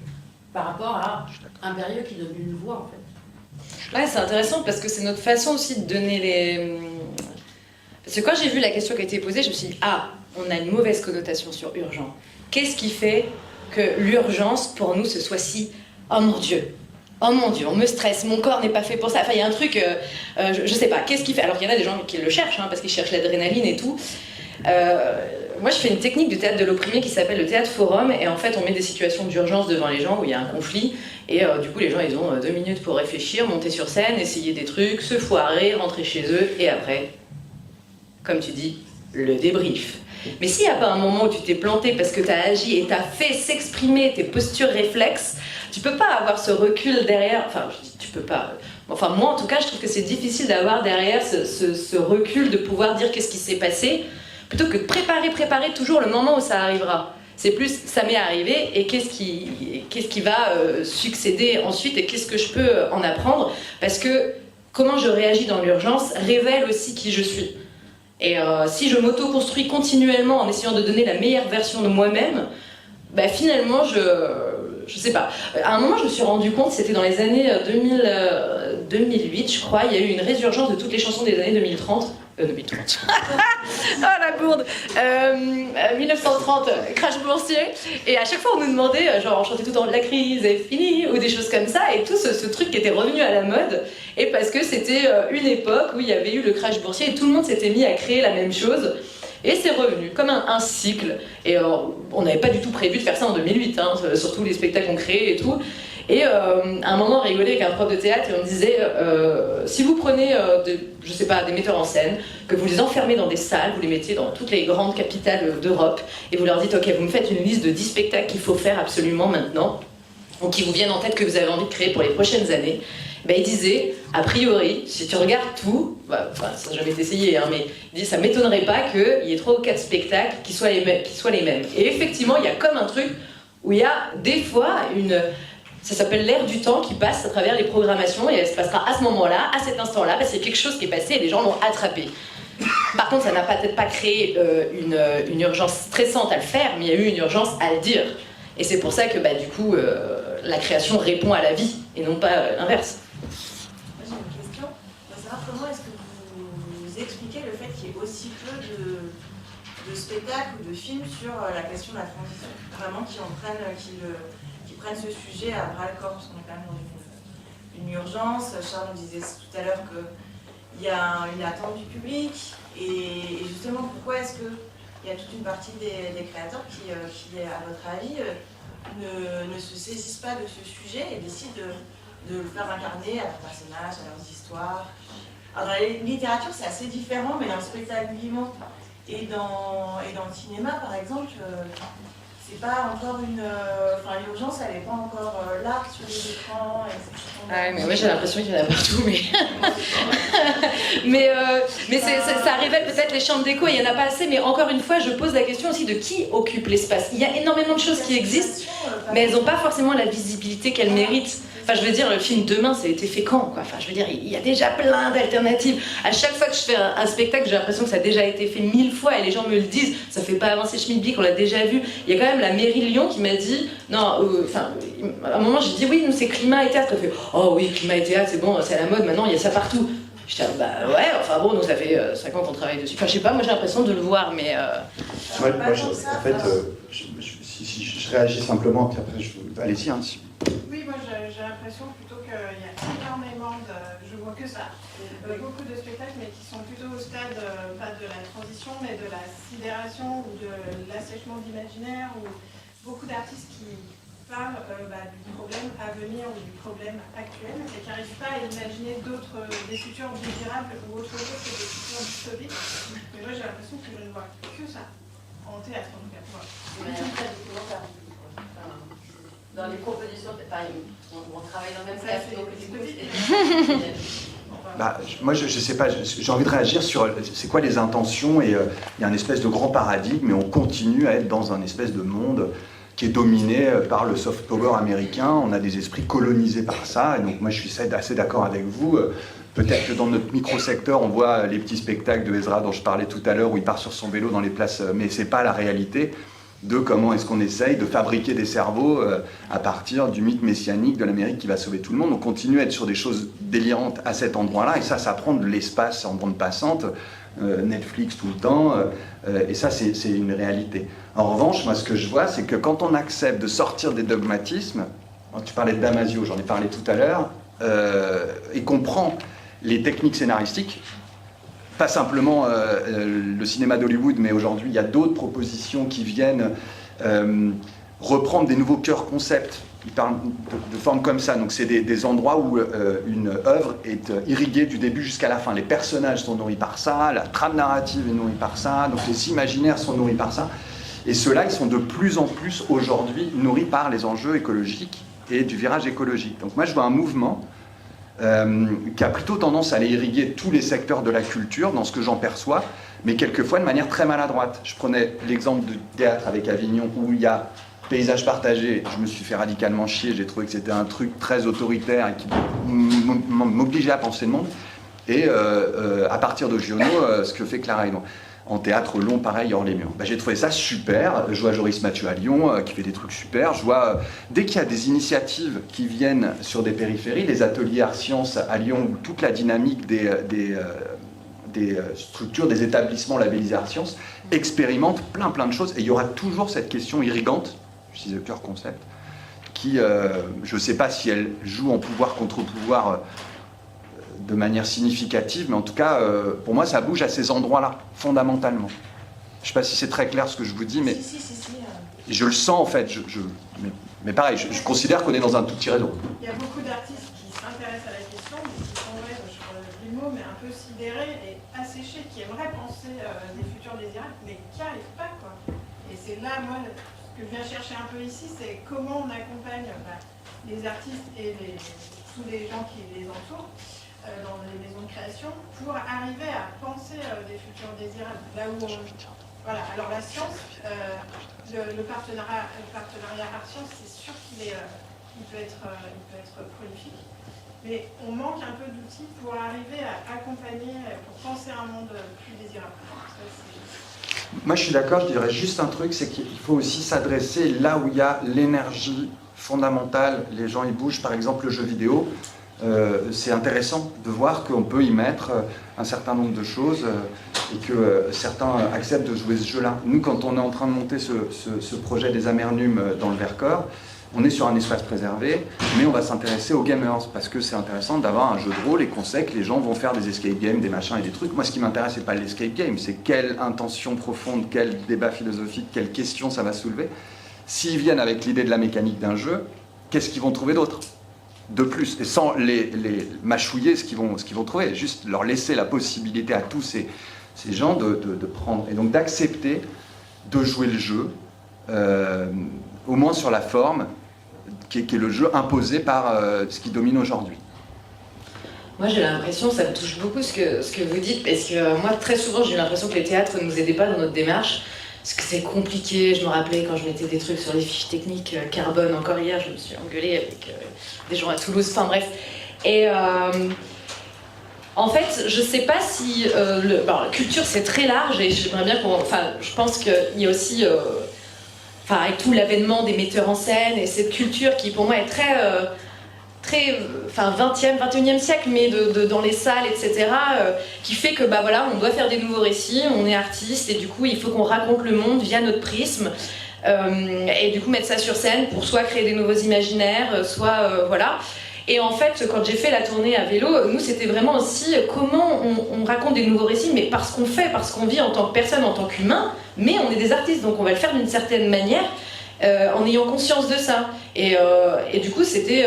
par rapport à impérieux qui donne une voix en fait. Ouais, c'est intéressant parce que c'est notre façon aussi de donner les... Parce que quand j'ai vu la question qui a été posée, je me suis dit, ah, on a une mauvaise connotation sur urgent. Qu'est-ce qui fait que l'urgence, pour nous, ce soit si... Oh mon Dieu, on me stresse, mon corps n'est pas fait pour ça. Enfin, il y a un truc, je sais pas, qu'est-ce qui fait... Alors qu'il y en a des gens qui le cherchent, hein, parce qu'ils cherchent l'adrénaline et tout. Moi, je fais une technique du théâtre de l'opprimé qui s'appelle le théâtre forum, et en fait, on met des situations d'urgence devant les gens où il y a un conflit, et du coup, les gens, ils ont 2 minutes pour réfléchir, monter sur scène, essayer des trucs, se foirer, rentrer chez eux, et après, comme tu dis, le débrief. Mais s'il n'y a pas un moment où tu t'es planté parce que tu as agi et tu as fait s'exprimer tes postures réflexes, tu peux pas avoir ce recul derrière, enfin, je dis tu peux pas... Enfin, moi, en tout cas, je trouve que c'est difficile d'avoir derrière ce recul de pouvoir dire qu'est-ce qui s'est passé, plutôt que de préparer toujours le moment où ça arrivera. C'est plus, ça m'est arrivé, et qu'est-ce qui va succéder ensuite, et qu'est-ce que je peux en apprendre, parce que comment je réagis dans l'urgence révèle aussi qui je suis. Et si je m'auto-construis continuellement en essayant de donner la meilleure version de moi-même, bah finalement, je sais pas. À un moment, je me suis rendu compte, c'était dans les années 2008, je crois, il y a eu une résurgence de toutes les chansons des années 2030. 2030. Oh la gourde 1930, crash boursier. Et à chaque fois, on nous demandait, genre, on chantait tout le temps « La crise est finie » ou des choses comme ça, et tout ce truc qui était revenu à la mode, et parce que c'était une époque où il y avait eu le crash boursier et tout le monde s'était mis à créer la même chose. Et c'est revenu comme un cycle. Et on n'avait pas du tout prévu de faire ça en 2008, hein, surtout les spectacles qu'on créait et tout. Et à un moment, on rigolait avec un prof de théâtre et on disait si vous prenez, je sais pas, des metteurs en scène, que vous les enfermez dans des salles, vous les mettez dans toutes les grandes capitales d'Europe, et vous leur dites ok, vous me faites une liste de 10 spectacles qu'il faut faire absolument maintenant, ou qui vous viennent en tête que vous avez envie de créer pour les prochaines années. Ben, il disait, a priori, si tu regardes tout, bah, ça n'a jamais été essayé, hein, mais il dit, ça ne m'étonnerait pas qu'il y ait 3 ou 4 spectacles qui soient les mêmes. Et effectivement, il y a comme un truc où il y a des fois ça s'appelle l'air du temps qui passe à travers les programmations, et elle se passera à ce moment-là, à cet instant-là, parce qu'il y a quelque chose qui est passé et les gens l'ont attrapé. Par contre, ça n'a peut-être pas créé une urgence stressante à le faire, mais il y a eu une urgence à le dire. Et c'est pour ça que bah, du coup, la création répond à la vie, et non pas l'inverse. J'ai une question. Je veux savoir comment est-ce que vous expliquez le fait qu'il y ait aussi peu de spectacles ou de films sur la question de la transition, vraiment qui prennent ce sujet à bras-le-corps, parce qu'on est quand même dans une urgence. Charles nous disait tout à l'heure qu'il y a une attente du public, et justement, pourquoi est-ce qu'il y a toute une partie des créateurs qui, à votre avis, ne se saisissent pas de ce sujet et décident de le faire incarner à leurs personnages, à leurs histoires. Alors dans la littérature, c'est assez différent, mais dans le spectacle vivant et dans le cinéma, par exemple, c'est pas encore l'urgence, elle n'est pas encore là sur les écrans. Ah, mais ouais, j'ai l'impression qu'il y en a partout, mais ça révèle peut-être les chambres d'écho, il n'y en a pas assez, mais encore une fois, je pose la question aussi de qui occupe l'espace. Il y a énormément de choses qui existent, mais elles n'ont pas forcément la visibilité qu'elles méritent. Enfin, je veux dire, le film Demain, ça a été fait quand, quoi. Enfin, je veux dire, il y a déjà plein d'alternatives. À chaque fois que je fais un spectacle, j'ai l'impression que ça a déjà été fait 1000 fois, et les gens me le disent, ça fait pas avancer Schmidblick, on l'a déjà vu. Il y a quand même la mairie Lyon qui m'a dit, non, à un moment j'ai dit oui, nous c'est climat et théâtre. Elle fait, oh oui, climat et théâtre, c'est bon, c'est à la mode, maintenant il y a ça partout. Je dis, bah ouais, enfin bon, nous ça fait 5 ans qu'on travaille dessus. Enfin, je sais pas, moi j'ai l'impression de le voir, mais. Moi, en fait, si je réagis simplement, puis après, allez-y, hein. Oui, moi j'ai l'impression plutôt qu'il y a énormément je vois que ça, beaucoup de spectacles, mais qui sont plutôt au stade, pas de la transition, mais de la sidération ou de l'assèchement d'imaginaire, ou beaucoup d'artistes qui parlent du problème à venir ou du problème actuel, et qui n'arrivent pas à imaginer des futurs désirables ou autre chose que des futurs dystopiques. Mais moi j'ai l'impression que je ne vois que ça, en théâtre en tout cas. Dans les propositions, on travaille dans le même Ça, place, donc du coup, Moi, je sais pas, j'ai envie de réagir sur c'est quoi les intentions, et il y a un espèce de grand paradigme, et on continue à être dans un espèce de monde qui est dominé par le soft power américain. On a des esprits colonisés par ça, et donc moi je suis assez d'accord avec vous. Peut-être que dans notre micro-secteur, on voit les petits spectacles de Ezra dont je parlais tout à l'heure, où il part sur son vélo dans les places, mais c'est pas la réalité de comment est-ce qu'on essaye de fabriquer des cerveaux à partir du mythe messianique de l'Amérique qui va sauver tout le monde. On continue à être sur des choses délirantes à cet endroit-là, et ça prend de l'espace en bande passante, Netflix tout le temps, et ça c'est une réalité. En revanche, moi ce que je vois, c'est que quand on accepte de sortir des dogmatismes, tu parlais de Damasio, j'en ai parlé tout à l'heure, et qu'on prend les techniques scénaristiques, pas simplement le cinéma d'Hollywood, mais aujourd'hui il y a d'autres propositions qui viennent reprendre des nouveaux cœurs concepts. Ils parlent de formes comme ça, donc c'est des endroits où une œuvre est irriguée du début jusqu'à la fin. Les personnages sont nourris par ça, la trame narrative est nourrie par ça, donc les imaginaires sont nourris par ça. Et ceux-là, ils sont de plus en plus aujourd'hui nourris par les enjeux écologiques et du virage écologique. Donc moi je vois un mouvement qui a plutôt tendance à aller irriguer tous les secteurs de la culture, dans ce que j'en perçois, mais quelquefois de manière très maladroite. Je prenais l'exemple du théâtre avec Avignon, où il y a paysage partagé. Je me suis fait radicalement chier, j'ai trouvé que c'était un truc très autoritaire et qui m'obligeait à penser le monde. Et à partir de Giono, ce que fait Clara Hédon. En théâtre long, pareil, hors les murs. J'ai trouvé ça super. Je vois Joris Mathieu à Lyon, qui fait des trucs super. Je vois, dès qu'il y a des initiatives qui viennent sur des périphéries, les ateliers Art Sciences à Lyon, où toute la dynamique des structures, des établissements labellisés Art Sciences, expérimentent plein de choses. Et il y aura toujours cette question irrigante, je disais cœur concept, qui, je ne sais pas si elle joue en pouvoir contre pouvoir de manière significative, mais en tout cas, pour moi, ça bouge à ces endroits-là, fondamentalement. Je ne sais pas si c'est très clair ce que je vous dis, mais Si. je le sens en fait. Mais pareil, je considère qu'on est dans un tout petit réseau. Il y a beaucoup d'artistes qui s'intéressent à la question, mais qui sont, je prends le mot, mais un peu sidérés et asséchés, qui aimeraient penser des futurs désirables, mais qui n'y arrivent pas, quoi. Et c'est là, moi, ce que je viens chercher un peu ici, c'est comment on accompagne les artistes et tous les gens qui les entourent dans les maisons de création pour arriver à penser des futurs désirables. Là où voilà, alors la science, le partenariat Art Sciences, c'est sûr qu'il peut être prolifique, mais on manque un peu d'outils pour arriver à accompagner, pour penser un monde plus désirable. Moi je suis d'accord, je dirais juste un truc, c'est qu'il faut aussi s'adresser là où il y a l'énergie fondamentale. Les gens y bougent, par exemple le jeu vidéo. C'est intéressant de voir qu'on peut y mettre un certain nombre de choses et que certains acceptent de jouer ce jeu-là. Nous, quand on est en train de monter ce projet des Amernumes dans le Vercors, on est sur un espace préservé, mais on va s'intéresser aux gamers, parce que c'est intéressant d'avoir un jeu de rôle et qu'on sait que les gens vont faire des escape games, des machins et des trucs. Moi, ce qui m'intéresse, c'est pas l'escape game, c'est quelle intention profonde, quel débat philosophique, quelle question ça va soulever. S'ils viennent avec l'idée de la mécanique d'un jeu, qu'est-ce qu'ils vont trouver d'autre de plus, et sans les mâchouiller ce qu'ils vont trouver, juste leur laisser la possibilité à tous ces gens de prendre, et donc d'accepter de jouer le jeu, au moins sur la forme, qui est le jeu imposé par ce qui domine aujourd'hui. Moi j'ai l'impression, ça me touche beaucoup ce que vous dites, parce que moi très souvent j'ai l'impression que les théâtres ne nous aidaient pas dans notre démarche, parce que c'est compliqué. Je me rappelais quand je mettais des trucs sur les fiches techniques carbone, encore hier je me suis engueulée avec des gens à Toulouse, enfin bref. Et en fait je sais pas si la culture c'est très large, et j'aimerais bien je pense qu'il y a aussi avec tout l'avènement des metteurs en scène et cette culture qui pour moi est très 20e, 21e siècle, mais dans les salles, etc., qui fait que on doit faire des nouveaux récits, on est artiste, et du coup il faut qu'on raconte le monde via notre prisme, et du coup mettre ça sur scène pour soit créer des nouveaux imaginaires, soit voilà. Et en fait, quand j'ai fait la tournée à vélo, nous c'était vraiment aussi comment on raconte des nouveaux récits, mais parce qu'on fait, parce qu'on vit en tant que personne, en tant qu'humain, mais on est des artistes, donc on va le faire d'une certaine manière, en ayant conscience de ça. Et du coup, c'était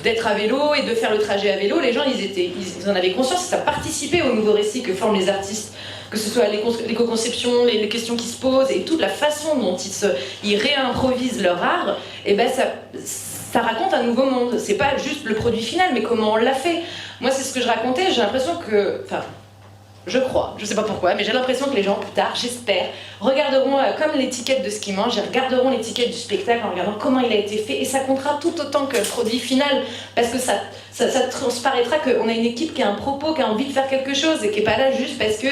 d'être à vélo et de faire le trajet à vélo. Les gens, ils en avaient conscience, ça participait au nouveau récit que forment les artistes, que ce soit l'éco-conception, les questions qui se posent, et toute la façon dont ils réimprovisent leur art, et ça raconte un nouveau monde. C'est pas juste le produit final, mais comment on l'a fait. Moi, c'est ce que je racontais, j'ai l'impression que... Enfin, je crois, je sais pas pourquoi, mais j'ai l'impression que les gens, plus tard, j'espère, regarderont comme l'étiquette de ce qu'ils mangent, ils regarderont l'étiquette du spectacle en regardant comment il a été fait, et ça comptera tout autant que le produit final, parce que ça transparaîtra qu'on a une équipe qui a un propos, qui a envie de faire quelque chose, et qui est pas là juste parce que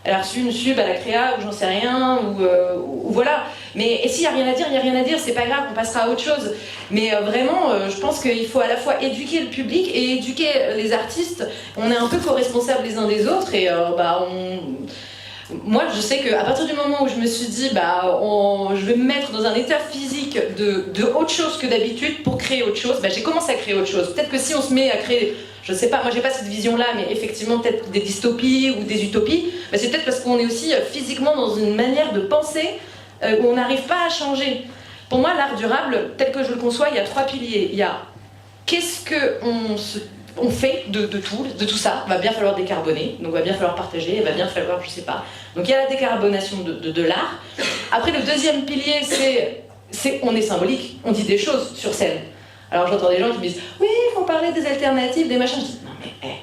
elle a reçu une sub à la créa, ou j'en sais rien, ou voilà. Mais et s'il y a rien à dire, il y a rien à dire, c'est pas grave, on passera à autre chose. Mais vraiment, je pense qu'il faut à la fois éduquer le public et éduquer les artistes. On est un peu co-responsables les uns des autres, et moi, je sais qu'à partir du moment où je me suis dit, je vais me mettre dans un état physique de autre chose que d'habitude pour créer autre chose, j'ai commencé à créer autre chose. Peut-être que si on se met à créer, je sais pas, moi j'ai pas cette vision-là, mais effectivement peut-être des dystopies ou des utopies, c'est peut-être parce qu'on est aussi physiquement dans une manière de penser où on n'arrive pas à changer. Pour moi, l'art durable, tel que je le conçois, il y a 3 piliers. Il y a qu'est-ce qu'on fait de tout ça. Il va bien falloir décarboner, donc il va bien falloir partager, il va bien falloir, je sais pas. Donc il y a la décarbonation de l'art. Après, le deuxième pilier, c'est on est symbolique, on dit des choses sur scène. Alors j'entends des gens qui me disent « Oui, il faut parler des alternatives, des machins ». Je dis « Non mais,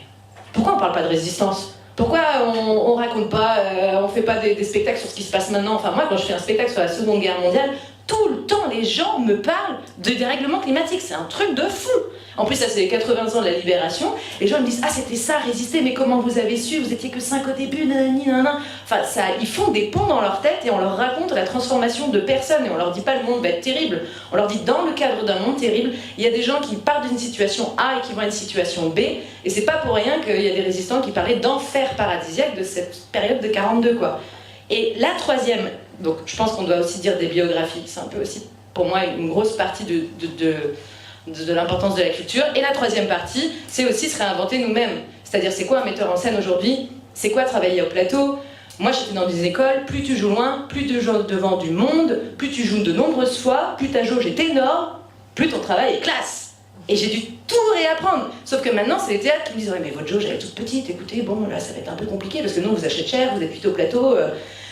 pourquoi on parle pas de résistance ? Pourquoi on raconte pas, on fait pas des spectacles sur ce qui se passe maintenant ? Enfin moi, quand je fais un spectacle sur la Seconde Guerre mondiale, tout le temps les gens me parlent de dérèglement climatique, c'est un truc de fou. En plus, ça c'est les 80 ans de la libération, les gens me disent « Ah, c'était ça, résister, mais comment vous avez su ? Vous étiez que 5 au début, nanani, nanana. » Enfin, ils font des ponts dans leur tête et on leur raconte la transformation de personnes et on leur dit pas le monde va être terrible. On leur dit dans le cadre d'un monde terrible, il y a des gens qui partent d'une situation A et qui vont à une situation B, et c'est pas pour rien qu'il y a des résistants qui parlaient d'enfer paradisiaque de cette période de 42, quoi. Et la troisième, donc je pense qu'on doit aussi dire des biographies, c'est un peu aussi pour moi une grosse partie de l'importance de la culture. Et la troisième partie, c'est aussi se réinventer nous-mêmes. C'est-à-dire, c'est quoi un metteur en scène aujourd'hui ? C'est quoi travailler au plateau ? Moi, j'étais dans des écoles, plus tu joues loin, plus tu joues devant du monde, plus tu joues de nombreuses fois, plus ta jauge est énorme, plus ton travail est classe. Et j'ai dû tout réapprendre. Sauf que maintenant, c'est les théâtres qui me disent « Ouais, mais votre jauge, elle est toute petite, écoutez, bon, là, ça va être un peu compliqué, parce que nous, on vous achète cher, vous êtes plutôt au plateau.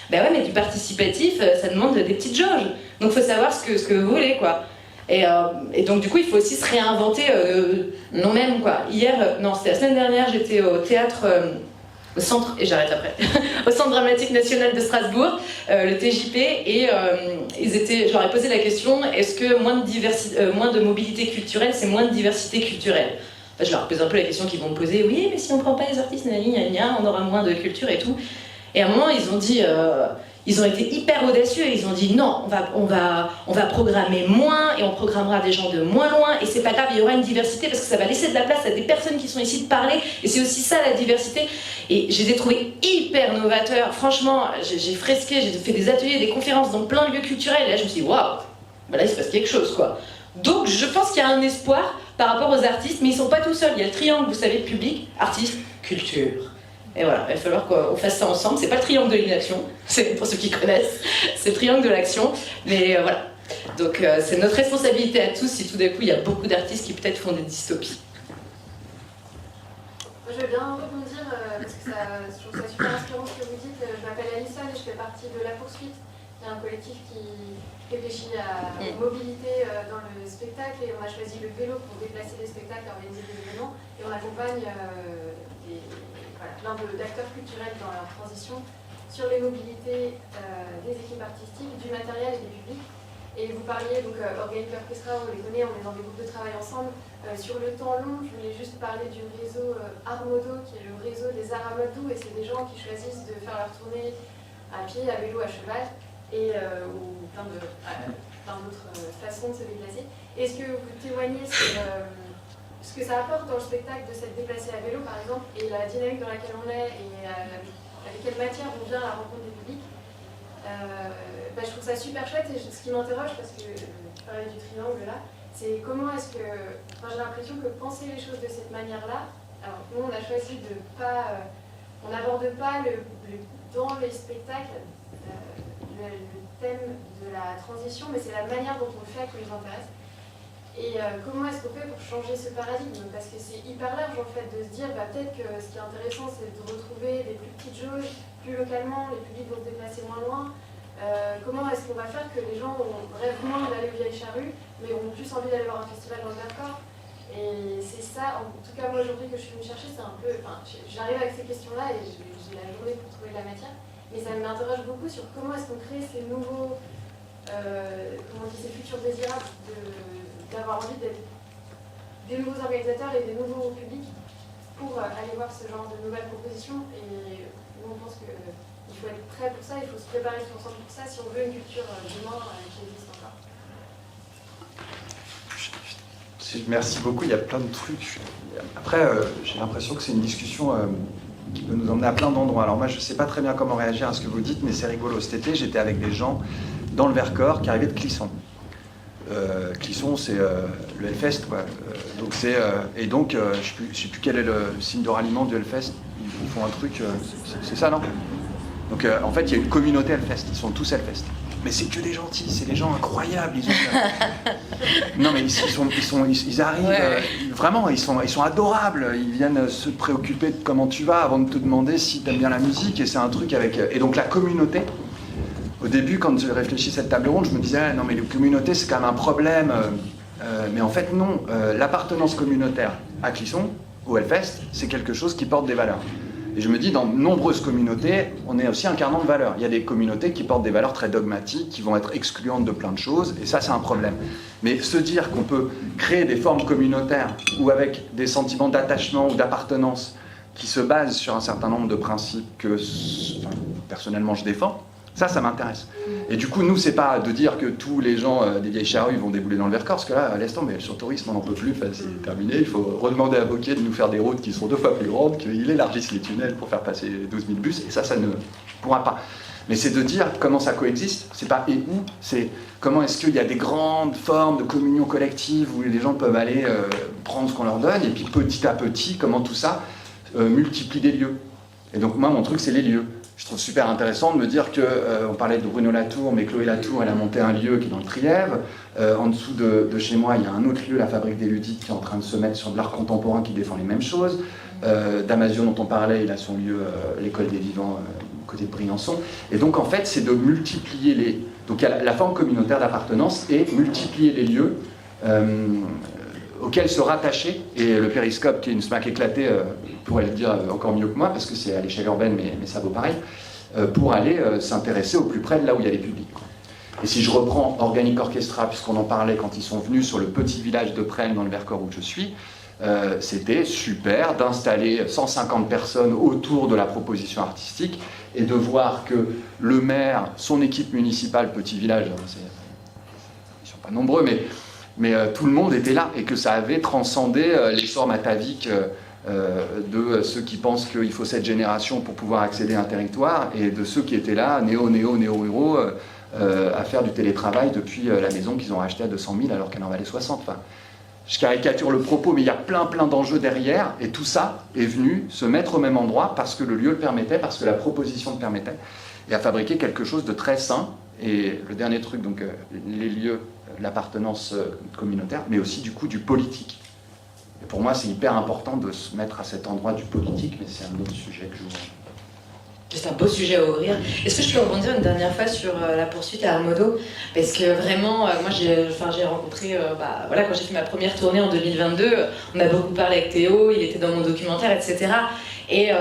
Ben ouais, mais du participatif, ça demande des petites jauges. Donc, il faut savoir ce que vous voulez, quoi. Et donc du coup il faut aussi se réinventer nous-mêmes, quoi. Non, c'était la semaine dernière, j'étais au théâtre au centre, et j'arrête après, au Centre Dramatique National de Strasbourg, le TJP, et je leur ai posé la question, est-ce que moins de mobilité culturelle, c'est moins de diversité culturelle ? Je leur pose un peu la question qu'ils vont me poser, oui, mais si on prend pas les artistes, on aura moins de culture et tout. Et à un moment, ils ont dit, ils ont été hyper audacieux, et ils ont dit non, on va programmer moins, et on programmera des gens de moins loin, et c'est pas grave, il y aura une diversité, parce que ça va laisser de la place à des personnes qui sont ici de parler, et c'est aussi ça la diversité. Et je les ai trouvés hyper novateurs, franchement, j'ai fresqué, j'ai fait des ateliers, des conférences dans plein de lieux culturels, et là je me suis dit, waouh, là il se passe quelque chose, quoi. Donc je pense qu'il y a un espoir par rapport aux artistes, mais ils sont pas tout seuls, il y a le triangle, vous savez, public, artistes, culture. Et voilà, il va falloir qu'on fasse ça ensemble. C'est pas le triangle de l'inaction, c'est pour ceux qui connaissent, c'est le triangle de l'action. Mais voilà. Donc c'est notre responsabilité à tous si tout d'un coup il y a beaucoup d'artistes qui peut-être font des dystopies. Moi, je veux bien rebondir parce que je trouve ça super inspirant ce que vous dites. Je m'appelle Alison et je fais partie de La Poursuite, qui est un collectif qui réfléchit à la mobilité dans le spectacle, et on a choisi le vélo pour déplacer des spectacles, organiser des événements, et on accompagne plein d'acteurs culturels dans leur transition sur les mobilités des équipes artistiques, du matériel et des publics. Et vous parliez, donc Organic Orchestra, on les connaît, on est dans des groupes de travail ensemble. Sur le temps long, je voulais juste parler du réseau Armodo, qui est le réseau des arts à Moldou, et c'est des gens qui choisissent de faire leur tournée à pied, à vélo, à cheval, ou plein d'autres façons de se déplacer. Est-ce que vous témoignez ce que ça apporte dans le spectacle de s'être déplacé à vélo, par exemple, et la dynamique dans laquelle on est, et avec quelle matière on vient à la rencontre des publics. Je trouve ça super chouette, et ce qui m'interroge, parce que je parlais du triangle là, c'est comment est-ce que... j'ai l'impression que penser les choses de cette manière-là, alors nous on a choisi de pas... on n'aborde pas dans les spectacles le thème de la transition, mais c'est la manière dont on le fait qui nous intéresse. Et comment est-ce qu'on fait pour changer ce paradigme ? Parce que c'est hyper large en fait de se dire peut-être que ce qui est intéressant c'est de retrouver des plus petites jauges, plus localement, les publics vont se déplacer moins loin. Comment est-ce qu'on va faire que les gens rêvent moins d'aller aux Vieilles Charrues, mais ont plus envie d'aller voir un festival dans le Vercors ? Et c'est ça, en tout cas moi aujourd'hui que je suis venue chercher, c'est un peu, enfin j'arrive avec ces questions-là et j'ai la journée pour trouver de la matière, mais ça m'interroge beaucoup sur comment est-ce qu'on crée ces nouveaux, ces futurs désirables, d'avoir envie d'être des nouveaux organisateurs et des nouveaux publics pour aller voir ce genre de nouvelles propositions. Et nous on pense qu'il faut être prêt pour ça, il faut se préparer tous ensemble pour ça si on veut une culture demain qui existe encore. Merci beaucoup, il y a plein de trucs. Après, j'ai l'impression que c'est une discussion qui peut nous emmener à plein d'endroits. Alors moi, je ne sais pas très bien comment réagir à ce que vous dites, mais c'est rigolo. Cet été, j'étais avec des gens dans le Vercors qui arrivaient de Clisson. Clisson, c'est le Hellfest, quoi. Je ne sais plus quel est le signe de ralliement du Hellfest. Ils font un truc, c'est ça, non? Donc en fait, il y a une communauté Hellfest. Ils sont tous Hellfest. Mais c'est que des gentils, c'est des gens incroyables. Non mais ils arrivent, vraiment, ils sont adorables. Ils viennent se préoccuper de comment tu vas avant de te demander si tu aimes bien la musique. Et c'est un truc avec... Et donc la communauté, au début, quand je réfléchis à cette table ronde, je me disais, non mais la communauté, c'est quand même un problème. Mais en fait, non. L'appartenance communautaire à Clisson, au Hellfest, c'est quelque chose qui porte des valeurs. Et je me dis, dans de nombreuses communautés, on est aussi incarnant de valeurs. Il y a des communautés qui portent des valeurs très dogmatiques, qui vont être excluantes de plein de choses, et ça, c'est un problème. Mais se dire qu'on peut créer des formes communautaires, ou avec des sentiments d'attachement ou d'appartenance, qui se basent sur un certain nombre de principes que, personnellement, je défends, ça m'intéresse. Et du coup, nous, c'est pas de dire que tous les gens des vieilles charrues vont débouler dans le Vercors, parce que là, laisse tomber, sur le tourisme, on n'en peut plus, c'est terminé. Il faut redemander à Wauquiez de nous faire des routes qui sont 2 fois plus grandes, qu'il élargisse les tunnels pour faire passer 12 000 bus, et ça ne pourra pas. Mais c'est de dire comment ça coexiste, c'est pas et où, c'est comment est-ce qu'il y a des grandes formes de communion collective où les gens peuvent aller prendre ce qu'on leur donne, et puis petit à petit, comment tout ça multiplie des lieux. Et donc moi, mon truc, c'est les lieux. Je trouve super intéressant de me dire on parlait de Bruno Latour, mais Chloé Latour, elle a monté un lieu qui est dans le Trièves. En dessous de chez moi, il y a un autre lieu, la Fabrique des Ludiques, qui est en train de se mettre sur de l'art contemporain qui défend les mêmes choses. Damasio, dont on parlait, il a son lieu, l'École des Vivants, côté de Briançon. Et donc, en fait, c'est de multiplier les... Donc, il y a la forme communautaire d'appartenance et multiplier les lieux auxquels se rattacher. Et le Périscope, qui est une SMAC éclatée, pourrait le dire encore mieux que moi, parce que c'est à l'échelle urbaine, mais ça vaut pareil, pour aller s'intéresser au plus près de là où il y a les publics. Et si je reprends Organic Orchestra, puisqu'on en parlait quand ils sont venus sur le petit village de Presles, dans le Vercors où je suis, c'était super d'installer 150 personnes autour de la proposition artistique et de voir que le maire, son équipe municipale, petit village, ils ne sont pas nombreux, mais tout le monde était là et que ça avait transcendé les formes ataviques de ceux qui pensent qu'il faut cette génération pour pouvoir accéder à un territoire et de ceux qui étaient là, néo-ruraux, à faire du télétravail depuis la maison qu'ils ont rachetée à 200 000 alors qu'elle en valait 60. Enfin, je caricature le propos, mais il y a plein d'enjeux derrière et tout ça est venu se mettre au même endroit parce que le lieu le permettait, parce que la proposition le permettait et à fabriquer quelque chose de très sain. Et le dernier truc, donc les lieux, l'appartenance communautaire, mais aussi du coup du politique. Et pour moi, c'est hyper important de se mettre à cet endroit du politique, mais c'est un autre sujet que j'ouvre. C'est un beau sujet à ouvrir. Est-ce que je peux rebondir une dernière fois sur la poursuite à Armodo? Parce que vraiment, moi j'ai rencontré, quand j'ai fait ma première tournée en 2022, on a beaucoup parlé avec Théo, il était dans mon documentaire, etc. Et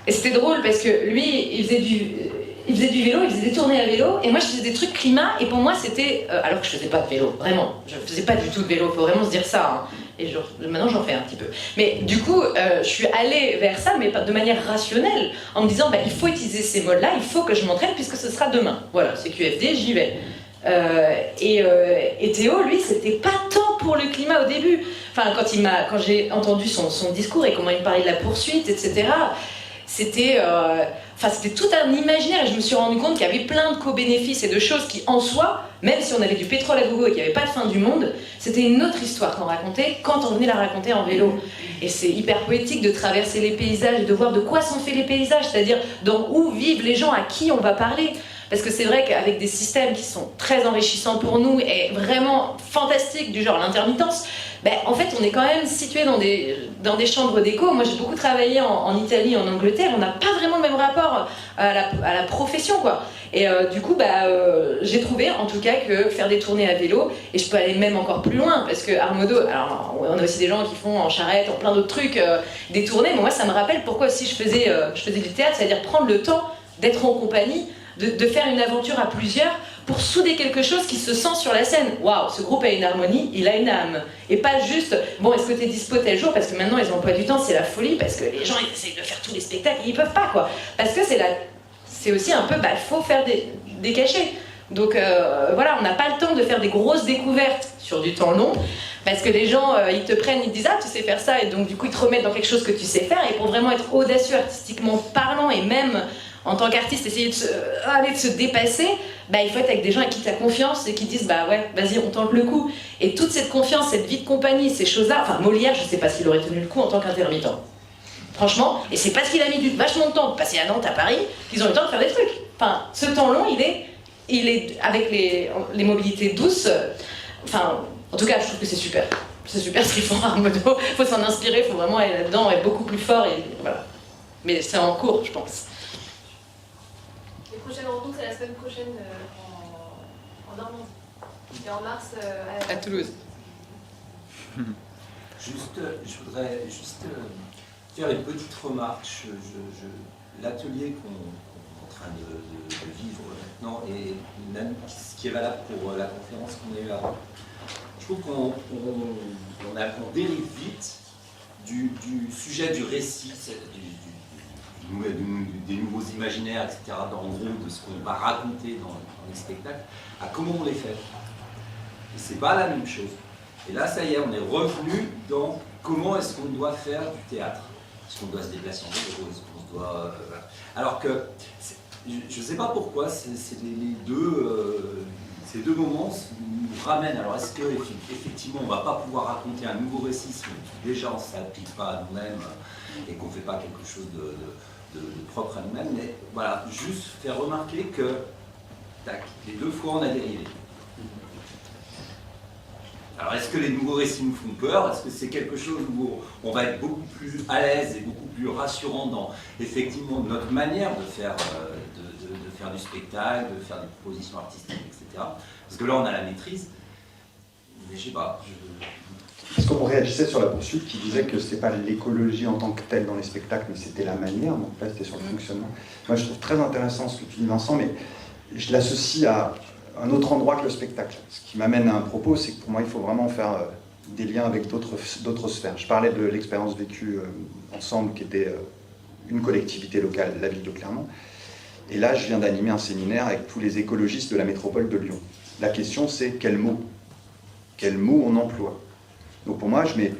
c'était drôle parce que lui, il faisait du vélo, il faisait des tournées à vélo, et moi je faisais des trucs climat, et pour moi c'était... alors que je faisais pas de vélo, vraiment, je faisais pas du tout de vélo, faut vraiment se dire ça, hein. Et maintenant j'en fais un petit peu. Mais du coup, je suis allée vers ça, mais de manière rationnelle, en me disant, il faut utiliser ces modes-là, il faut que je m'entraîne, puisque ce sera demain. Voilà, c'est QFD, j'y vais. Et Théo, lui, c'était pas tant pour le climat au début. Enfin, quand j'ai entendu son discours et comment il parlait de la poursuite, etc., c'était tout un imaginaire, et je me suis rendu compte qu'il y avait plein de co-bénéfices et de choses qui, en soi, même si on avait du pétrole à gogo et qu'il n'y avait pas de fin du monde, c'était une autre histoire qu'on racontait quand on venait la raconter en vélo. Et c'est hyper poétique de traverser les paysages et de voir de quoi sont faits les paysages, c'est-à-dire dans où vivent les gens à qui on va parler. parce que c'est vrai qu'avec des systèmes qui sont très enrichissants pour nous et vraiment fantastiques, du genre l'intermittence, ben, en fait, on est quand même situé dans des chambres d'écho. Moi, j'ai beaucoup travaillé en Italie, en Angleterre. On n'a pas vraiment le même rapport à la profession, quoi. Et du coup, j'ai trouvé, en tout cas, que faire des tournées à vélo, et je peux aller même encore plus loin, parce que Armodo, alors on a aussi des gens qui font en charrette, en plein d'autres trucs, des tournées, mais moi, ça me rappelle pourquoi aussi je faisais du théâtre, c'est-à-dire prendre le temps d'être en compagnie, de faire une aventure à plusieurs, pour souder quelque chose qui se sent sur la scène. Waouh, ce groupe a une harmonie, il a une âme. Et pas juste, bon, est-ce que t'es dispo tel jour? Parce que maintenant, les emplois du temps, c'est la folie, parce que les gens, ils essayent de faire tous les spectacles, et ils peuvent pas, quoi. Parce que c'est aussi un peu, faut faire des cachets. Donc voilà, on n'a pas le temps de faire des grosses découvertes sur du temps long, parce que les gens, ils te prennent, ils te disent « Ah, tu sais faire ça », et donc du coup, ils te remettent dans quelque chose que tu sais faire, et pour vraiment être audacieux artistiquement parlant, et même en tant qu'artiste, essayer de se dépasser, il faut être avec des gens avec qui tu as confiance et qui disent bah ouais, vas-y, on tente le coup. Et toute cette confiance, cette vie de compagnie, ces choses-là, enfin Molière, je sais pas s'il aurait tenu le coup en tant qu'intermittent. Franchement, et c'est parce qu'il a mis vachement de temps de passer à Nantes, à Paris, qu'ils ont eu le temps de faire des trucs. Enfin, ce temps long, il est avec les mobilités douces, en tout cas, je trouve que c'est super. C'est super ce qu'ils font à Armodo, faut s'en inspirer, faut vraiment aller là-dedans, être beaucoup plus fort, et voilà. Mais c'est en cours, je pense. Les prochaines rencontres, c'est la semaine prochaine en Normandie. Et en mars à Toulouse. Je voudrais juste faire une petite remarque. L'atelier qu'on est en train de vivre maintenant, et même ce qui est valable pour la conférence qu'on a eue avant, je trouve qu'on dérive vite du sujet du récit, des nouveaux imaginaires, etc., en gros, de ce qu'on va raconter dans les spectacles, à comment on les fait. Et c'est pas la même chose. Et là, ça y est, on est revenu dans comment est-ce qu'on doit faire du théâtre. Est-ce qu'on doit se déplacer en vélo, est-ce qu'on se doit... Alors que, je ne sais pas pourquoi, ces deux moments nous ramènent. Alors, est-ce qu'effectivement, on ne va pas pouvoir raconter un nouveau récit si déjà on ne s'applique pas à nous-mêmes et qu'on ne fait pas quelque chose de propre à nous-mêmes, mais voilà, juste faire remarquer que les deux fois on a dérivé. Alors est-ce que les nouveaux récits nous font peur? Est-ce que c'est quelque chose où on va être beaucoup plus à l'aise et beaucoup plus rassurant dans effectivement notre manière de faire du spectacle, de faire des propositions artistiques, etc. Parce que là on a la maîtrise, mais je sais pas. Parce qu'on réagissait sur la poursuite qui disait que c'était pas l'écologie en tant que telle dans les spectacles, mais c'était la manière, donc là c'était sur le fonctionnement. Moi je trouve très intéressant ce que tu dis Vincent, mais je l'associe à un autre endroit que le spectacle. Ce qui m'amène à un propos, c'est que pour moi il faut vraiment faire des liens avec d'autres sphères. Je parlais de l'expérience vécue ensemble qui était une collectivité locale, la ville de Clermont. Et là je viens d'animer un séminaire avec tous les écologistes de la métropole de Lyon. La question c'est quel mot on emploie. Donc pour moi, je mets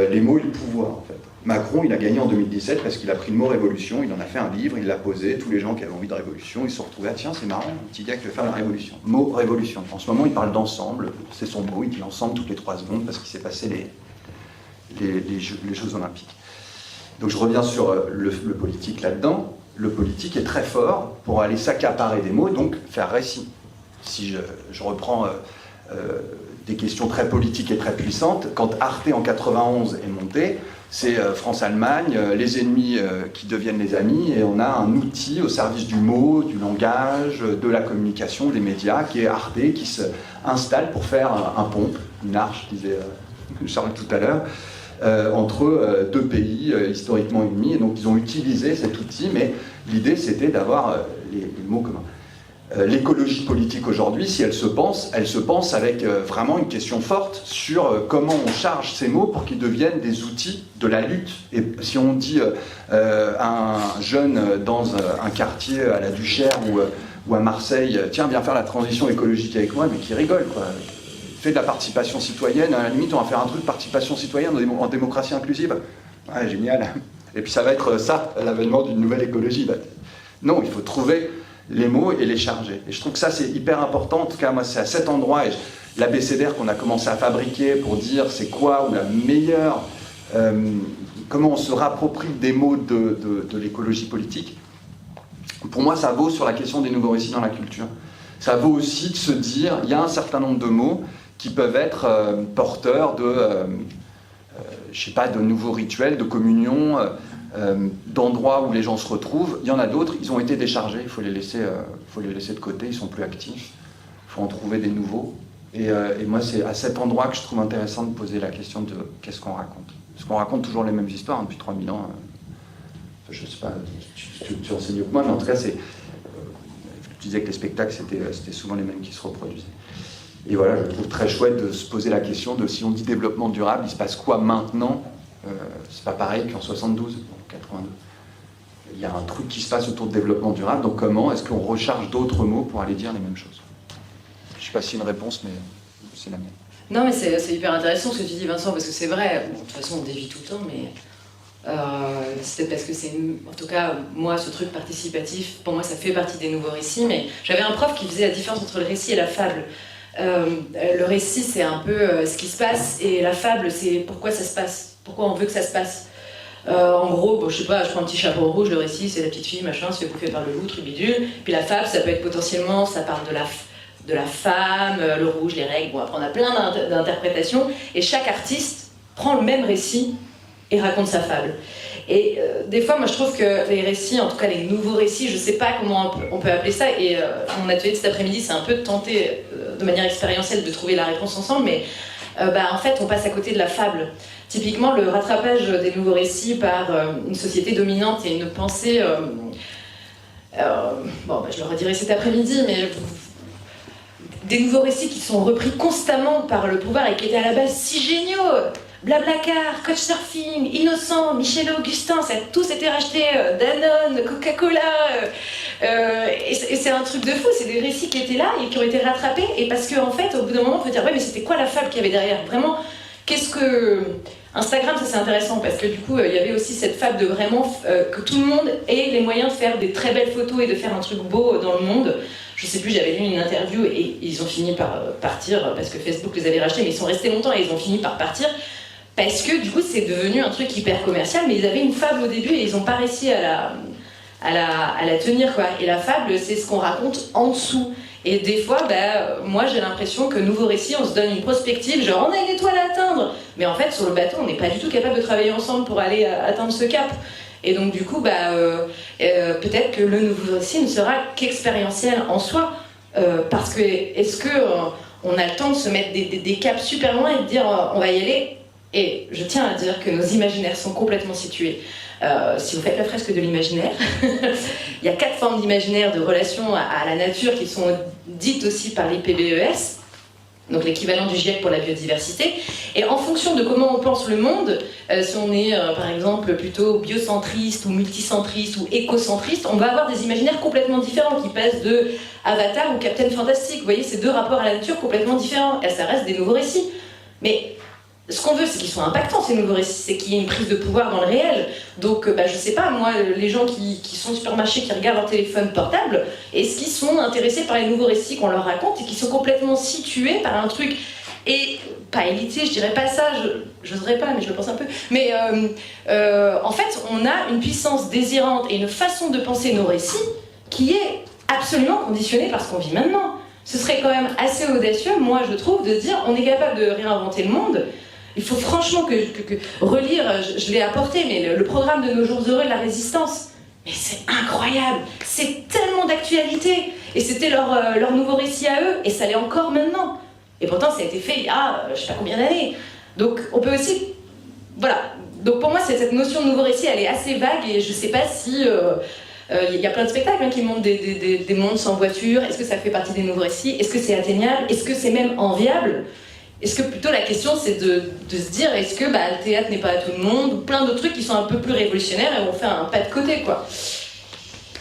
les mots et le pouvoir, en fait. Macron, il a gagné en 2017 parce qu'il a pris le mot révolution, il en a fait un livre, il l'a posé, tous les gens qui avaient envie de révolution, ils se sont retrouvés, ah tiens, c'est marrant, un petit gars qui veut faire la révolution. Mot révolution. En ce moment, il parle d'ensemble, c'est son mot, il dit ensemble toutes les 3 secondes parce qu'il s'est passé les Jeux Olympiques. Donc je reviens sur le politique là-dedans. Le politique est très fort pour aller s'accaparer des mots, donc faire récit. Si je reprends... des questions très politiques et très puissantes. Quand Arte en 91 est monté, c'est France-Allemagne, les ennemis qui deviennent les amis, et on a un outil au service du mot, du langage, de la communication, des médias, qui est Arte, qui se installe pour faire un pont, une arche, disait Charles tout à l'heure, entre deux pays historiquement ennemis. Et donc ils ont utilisé cet outil, mais l'idée c'était d'avoir les mots communs. L'écologie politique aujourd'hui, si elle se pense avec vraiment une question forte sur comment on charge ces mots pour qu'ils deviennent des outils de la lutte. Et si on dit à un jeune dans un quartier à la Duchère ou à Marseille, tiens, viens faire la transition écologique avec moi, mais qui rigole, quoi. Fais de la participation citoyenne, à la limite on va faire un truc de participation citoyenne en démocratie inclusive. Ouais, génial. Et puis ça va être ça, l'avènement d'une nouvelle écologie. Non, il faut trouver les mots et les charger. Et je trouve que ça c'est hyper important. En tout cas moi c'est à cet endroit, et l'abécédaire qu'on a commencé à fabriquer pour dire c'est quoi ou la meilleure, comment on se rapproprie des mots de l'écologie politique. Pour moi, ça vaut sur la question des nouveaux récits dans la culture. Ça vaut aussi de se dire, il y a un certain nombre de mots qui peuvent être porteurs de, je sais pas, de nouveaux rituels, de communion, d'endroits où les gens se retrouvent. Il y en a d'autres, ils ont été déchargés, il faut les laisser de côté, ils sont plus actifs. Il faut en trouver des nouveaux. Et moi, c'est à cet endroit que je trouve intéressant de poser la question de qu'est-ce qu'on raconte. Parce qu'on raconte toujours les mêmes histoires depuis 3000 ans. Je ne sais pas, tu enseignes mieux que moi, mais en tout cas, tu disais que les spectacles, c'était souvent les mêmes qui se reproduisaient. Et voilà, je trouve très chouette de se poser la question de si on dit développement durable, il se passe quoi maintenant? C'est pas pareil qu'en 72 ou 82. Il y a un truc qui se passe autour de développement durable, donc comment est-ce qu'on recharge d'autres mots pour aller dire les mêmes choses? Je ne sais pas si c'est une réponse, mais c'est la mienne. Non, mais c'est hyper intéressant ce que tu dis, Vincent, parce que c'est vrai, bon, de toute façon on dévie tout le temps, mais c'est peut-être parce que en tout cas, moi, ce truc participatif, pour moi, ça fait partie des nouveaux récits, mais j'avais un prof qui faisait la différence entre le récit et la fable. Le récit, c'est un peu ce qui se passe, et la fable, c'est pourquoi ça se passe, pourquoi on veut que ça se passe. En gros, bon, je sais pas, je prends un petit chapeau rouge, le récit, c'est la petite fille, machin, se fait bouffer par le loup, truc bidule, puis la fable, ça peut être potentiellement, ça parle de la femme, le rouge, les règles, bon, après on a plein d'interprétations, et chaque artiste prend le même récit et raconte sa fable. Et des fois, moi je trouve que les récits, en tout cas les nouveaux récits, je sais pas comment on peut appeler ça, et mon atelier de cet après-midi, c'est un peu de tenter de manière expérientielle de trouver la réponse ensemble, mais en fait on passe à côté de la fable. Typiquement, le rattrapage des nouveaux récits par une société dominante et une pensée... je le redirai cet après-midi, mais... Des nouveaux récits qui sont repris constamment par le pouvoir et qui étaient à la base si géniaux. Blablacar, Couchsurfing, Innocent, Michel Augustin, ça a tous été rachetés, Danone, Coca-Cola. Et c'est un truc de fou, c'est des récits qui étaient là et qui ont été rattrapés. Et parce qu'en fait, au bout d'un moment, on peut dire, ouais, mais c'était quoi la fable qu'il y avait derrière? Vraiment, qu'est-ce que... Instagram, ça c'est intéressant parce que du coup, il y avait aussi cette fable de vraiment que tout le monde ait les moyens de faire des très belles photos et de faire un truc beau dans le monde. Je sais plus, j'avais lu une interview et ils ont fini par partir parce que Facebook les avait rachetés, mais ils sont restés longtemps et ils ont fini par partir parce que du coup, c'est devenu un truc hyper commercial, mais ils avaient une fable au début et ils n'ont pas réussi à la tenir, quoi. Et la fable, c'est ce qu'on raconte en dessous. Et des fois, moi j'ai l'impression que nouveau récit, on se donne une prospective, genre on a une étoile à atteindre. Mais en fait, sur le bateau, on n'est pas du tout capable de travailler ensemble pour aller atteindre ce cap. Et donc du coup, peut-être que le nouveau récit ne sera qu'expérientiel en soi. Parce que, est-ce qu'on a le temps de se mettre des caps super loin et de dire on va y aller? Et je tiens à dire que nos imaginaires sont complètement situés. Si vous faites la fresque de l'imaginaire, il y a 4 formes d'imaginaire de relation à la nature qui sont dites aussi par l'IPBES, donc l'équivalent du GIEC pour la biodiversité. Et en fonction de comment on pense le monde, si on est par exemple plutôt biocentriste ou multicentriste ou écocentriste, on va avoir des imaginaires complètement différents qui passent de Avatar ou Captain Fantastic. Vous voyez, c'est 2 rapports à la nature complètement différents. Et ça reste des nouveaux récits. Mais ce qu'on veut, c'est qu'ils soient impactants, ces nouveaux récits, c'est qu'il y ait une prise de pouvoir dans le réel. Donc, je sais pas, moi, les gens qui sont au supermarché, qui regardent leur téléphone portable, est-ce qu'ils sont intéressés par les nouveaux récits qu'on leur raconte et qui sont complètement situés par un truc, et pas élité, je dirais pas ça, j'oserais pas, mais je le pense un peu. Mais en fait, on a une puissance désirante et une façon de penser nos récits qui est absolument conditionnée par ce qu'on vit maintenant. Ce serait quand même assez audacieux, moi, je trouve, de dire on est capable de réinventer le monde. Il faut franchement que relire, je l'ai apporté, mais le programme de Nos Jours Heureux de la Résistance, mais c'est incroyable, c'est tellement d'actualité, et c'était leur nouveau récit à eux, et ça l'est encore maintenant. Et pourtant, ça a été fait il y a je sais pas combien d'années. Donc, on peut aussi... Voilà. Donc, pour moi, cette notion de nouveau récit, elle est assez vague, et je sais pas si... Il y a plein de spectacles qui montrent des mondes sans voiture. Est-ce que ça fait partie des nouveaux récits? Est-ce que c'est atteignable? Est-ce que c'est même enviable? Est-ce que plutôt la question c'est de se dire est-ce que le théâtre n'est pas à tout le monde, ou plein d'autres trucs qui sont un peu plus révolutionnaires et on fait un pas de côté, quoi.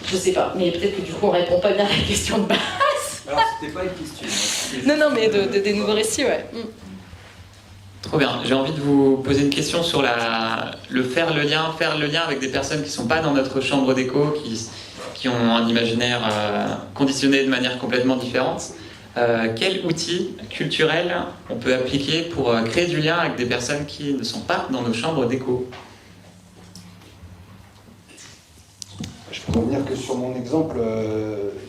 Je sais pas, mais peut-être que du coup on répond pas bien à la question de base. Alors c'était pas une question. Non, mais des nouveaux récits, ouais. Trop bien. J'ai envie de vous poser une question sur faire le lien avec des personnes qui ne sont pas dans notre chambre d'écho, qui ont un imaginaire conditionné de manière complètement différente. Quel outil culturel on peut appliquer pour créer du lien avec des personnes qui ne sont pas dans nos chambres d'écho? pour venir que sur mon exemple,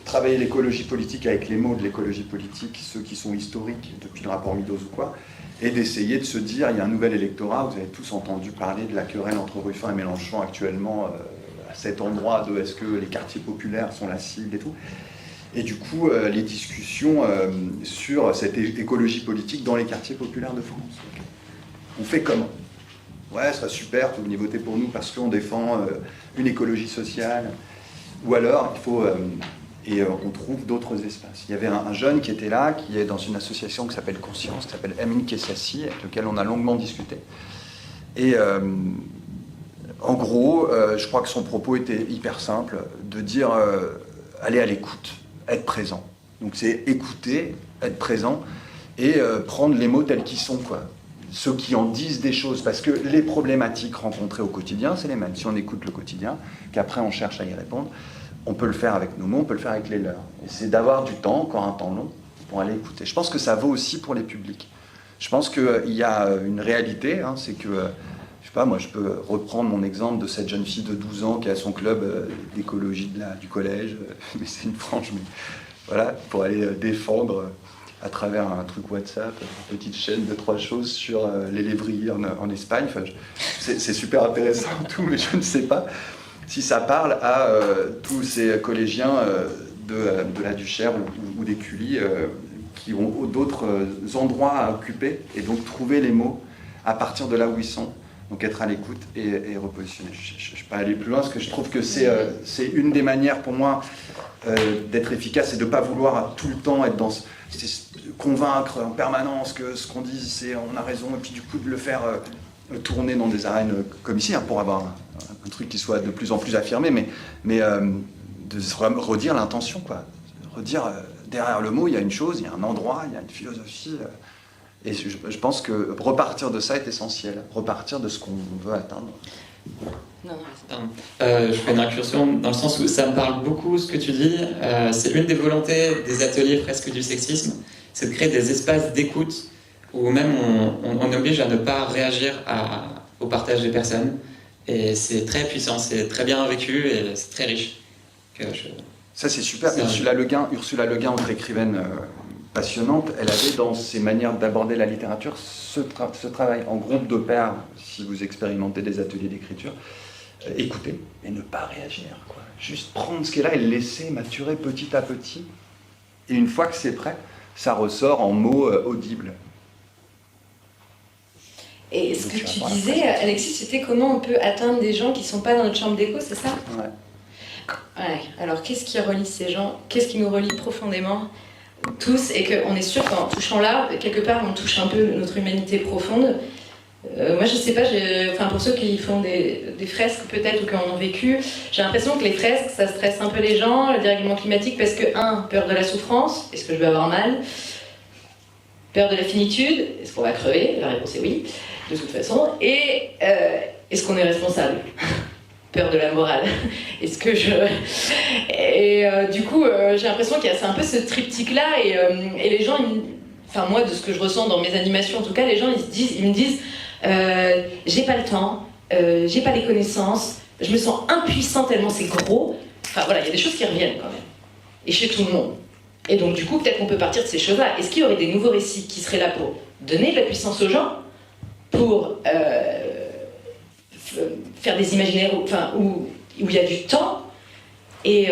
travailler l'écologie politique avec les mots de l'écologie politique, ceux qui sont historiques depuis le rapport Meadows ou quoi, et d'essayer de se dire, il y a un nouvel électorat, vous avez tous entendu parler de la querelle entre Ruffin et Mélenchon actuellement, à cet endroit de est-ce que les quartiers populaires sont la cible et tout. Et du coup, les discussions sur cette écologie politique dans les quartiers populaires de France. On fait comment ? Ouais, ce serait super, vous venez voter pour nous parce qu'on défend une écologie sociale. Ou alors, il faut... on trouve d'autres espaces. Il y avait un jeune qui était là, qui est dans une association qui s'appelle Conscience, qui s'appelle Amin Kessassi, avec lequel on a longuement discuté. Et en gros, je crois que son propos était hyper simple, de dire aller à l'écoute, être présent. Donc c'est écouter, être présent, et prendre les mots tels qu'ils sont, quoi. Ceux qui en disent des choses, parce que les problématiques rencontrées au quotidien, c'est les mêmes. Si on écoute le quotidien, qu'après on cherche à y répondre, on peut le faire avec nos mots, on peut le faire avec les leurs. Et c'est d'avoir du temps, encore un temps long, pour aller écouter. Je pense que ça vaut aussi pour les publics. Je pense qu'il y a une réalité, hein, c'est que, je sais pas, moi je peux reprendre mon exemple de cette jeune fille de 12 ans qui a son club d'écologie du collège, mais c'est une frange, mais voilà, pour aller défendre à travers un truc WhatsApp, une petite chaîne de 3 choses sur les lévriers en Espagne. Enfin, c'est super intéressant tout, mais je ne sais pas si ça parle à tous ces collégiens de la Duchère ou des Cully qui ont d'autres endroits à occuper, et donc trouver les mots à partir de là où ils sont, donc être à l'écoute et repositionner. Je ne vais pas aller plus loin, parce que je trouve que c'est une des manières pour moi d'être efficace, et de ne pas vouloir tout le temps être dans... convaincre en permanence que ce qu'on dit, c'est on a raison, et puis du coup de le faire tourner dans des arènes comme ici, hein, pour avoir un truc qui soit de plus en plus affirmé, mais de redire l'intention, quoi. Redire, derrière le mot, il y a une chose, il y a un endroit, il y a une philosophie, et je pense que repartir de ça est essentiel, repartir de ce qu'on veut atteindre. Je fais une incursion dans le sens où ça me parle beaucoup ce que tu dis. C'est une des volontés des ateliers presque du sexisme, c'est de créer des espaces d'écoute où même on oblige à ne pas réagir au partage des personnes. Et c'est très puissant, c'est très bien vécu et c'est très riche. Ça c'est super. Ursula Le Guin, autre écrivaine passionnante, elle avait dans ses manières d'aborder la littérature ce travail en groupe de pairs, si vous expérimentez des ateliers d'écriture, écouter et ne pas réagir, quoi. Juste prendre ce qui est là et le laisser maturer petit à petit. Et une fois que c'est prêt, ça ressort en mots audibles. Et ce que tu disais, Alexis, c'était comment on peut atteindre des gens qui ne sont pas dans notre chambre d'écho, c'est ça ? Ouais. Alors, qu'est-ce qui relie ces gens ? Qu'est-ce qui nous relie profondément tous ? Et qu'on est sûr qu'en touchant là, quelque part, on touche un peu notre humanité profonde. Moi, je sais pas, pour ceux qui font des fresques peut-être ou qui en ont vécu, j'ai l'impression que les fresques, ça stresse un peu les gens, le dérèglement climatique, parce que, peur de la souffrance, est-ce que je vais avoir mal ? Peur de la finitude, est-ce qu'on va crever ? La réponse est oui, de toute façon. Et est-ce qu'on est responsable ? Peur de la morale. Est-ce que je... Et du coup, j'ai l'impression qu'il y a un peu ce triptyque-là, et les gens, moi, de ce que je ressens dans mes animations, en tout cas, les gens, ils me disent j'ai pas le temps, j'ai pas les connaissances, je me sens impuissant tellement c'est gros. Enfin voilà, il y a des choses qui reviennent quand même. Et chez tout le monde. Et donc du coup, peut-être qu'on peut partir de ces choses-là. Est-ce qu'il y aurait des nouveaux récits qui seraient là pour donner de la puissance aux gens, pour faire des imaginaires où il y a du temps, et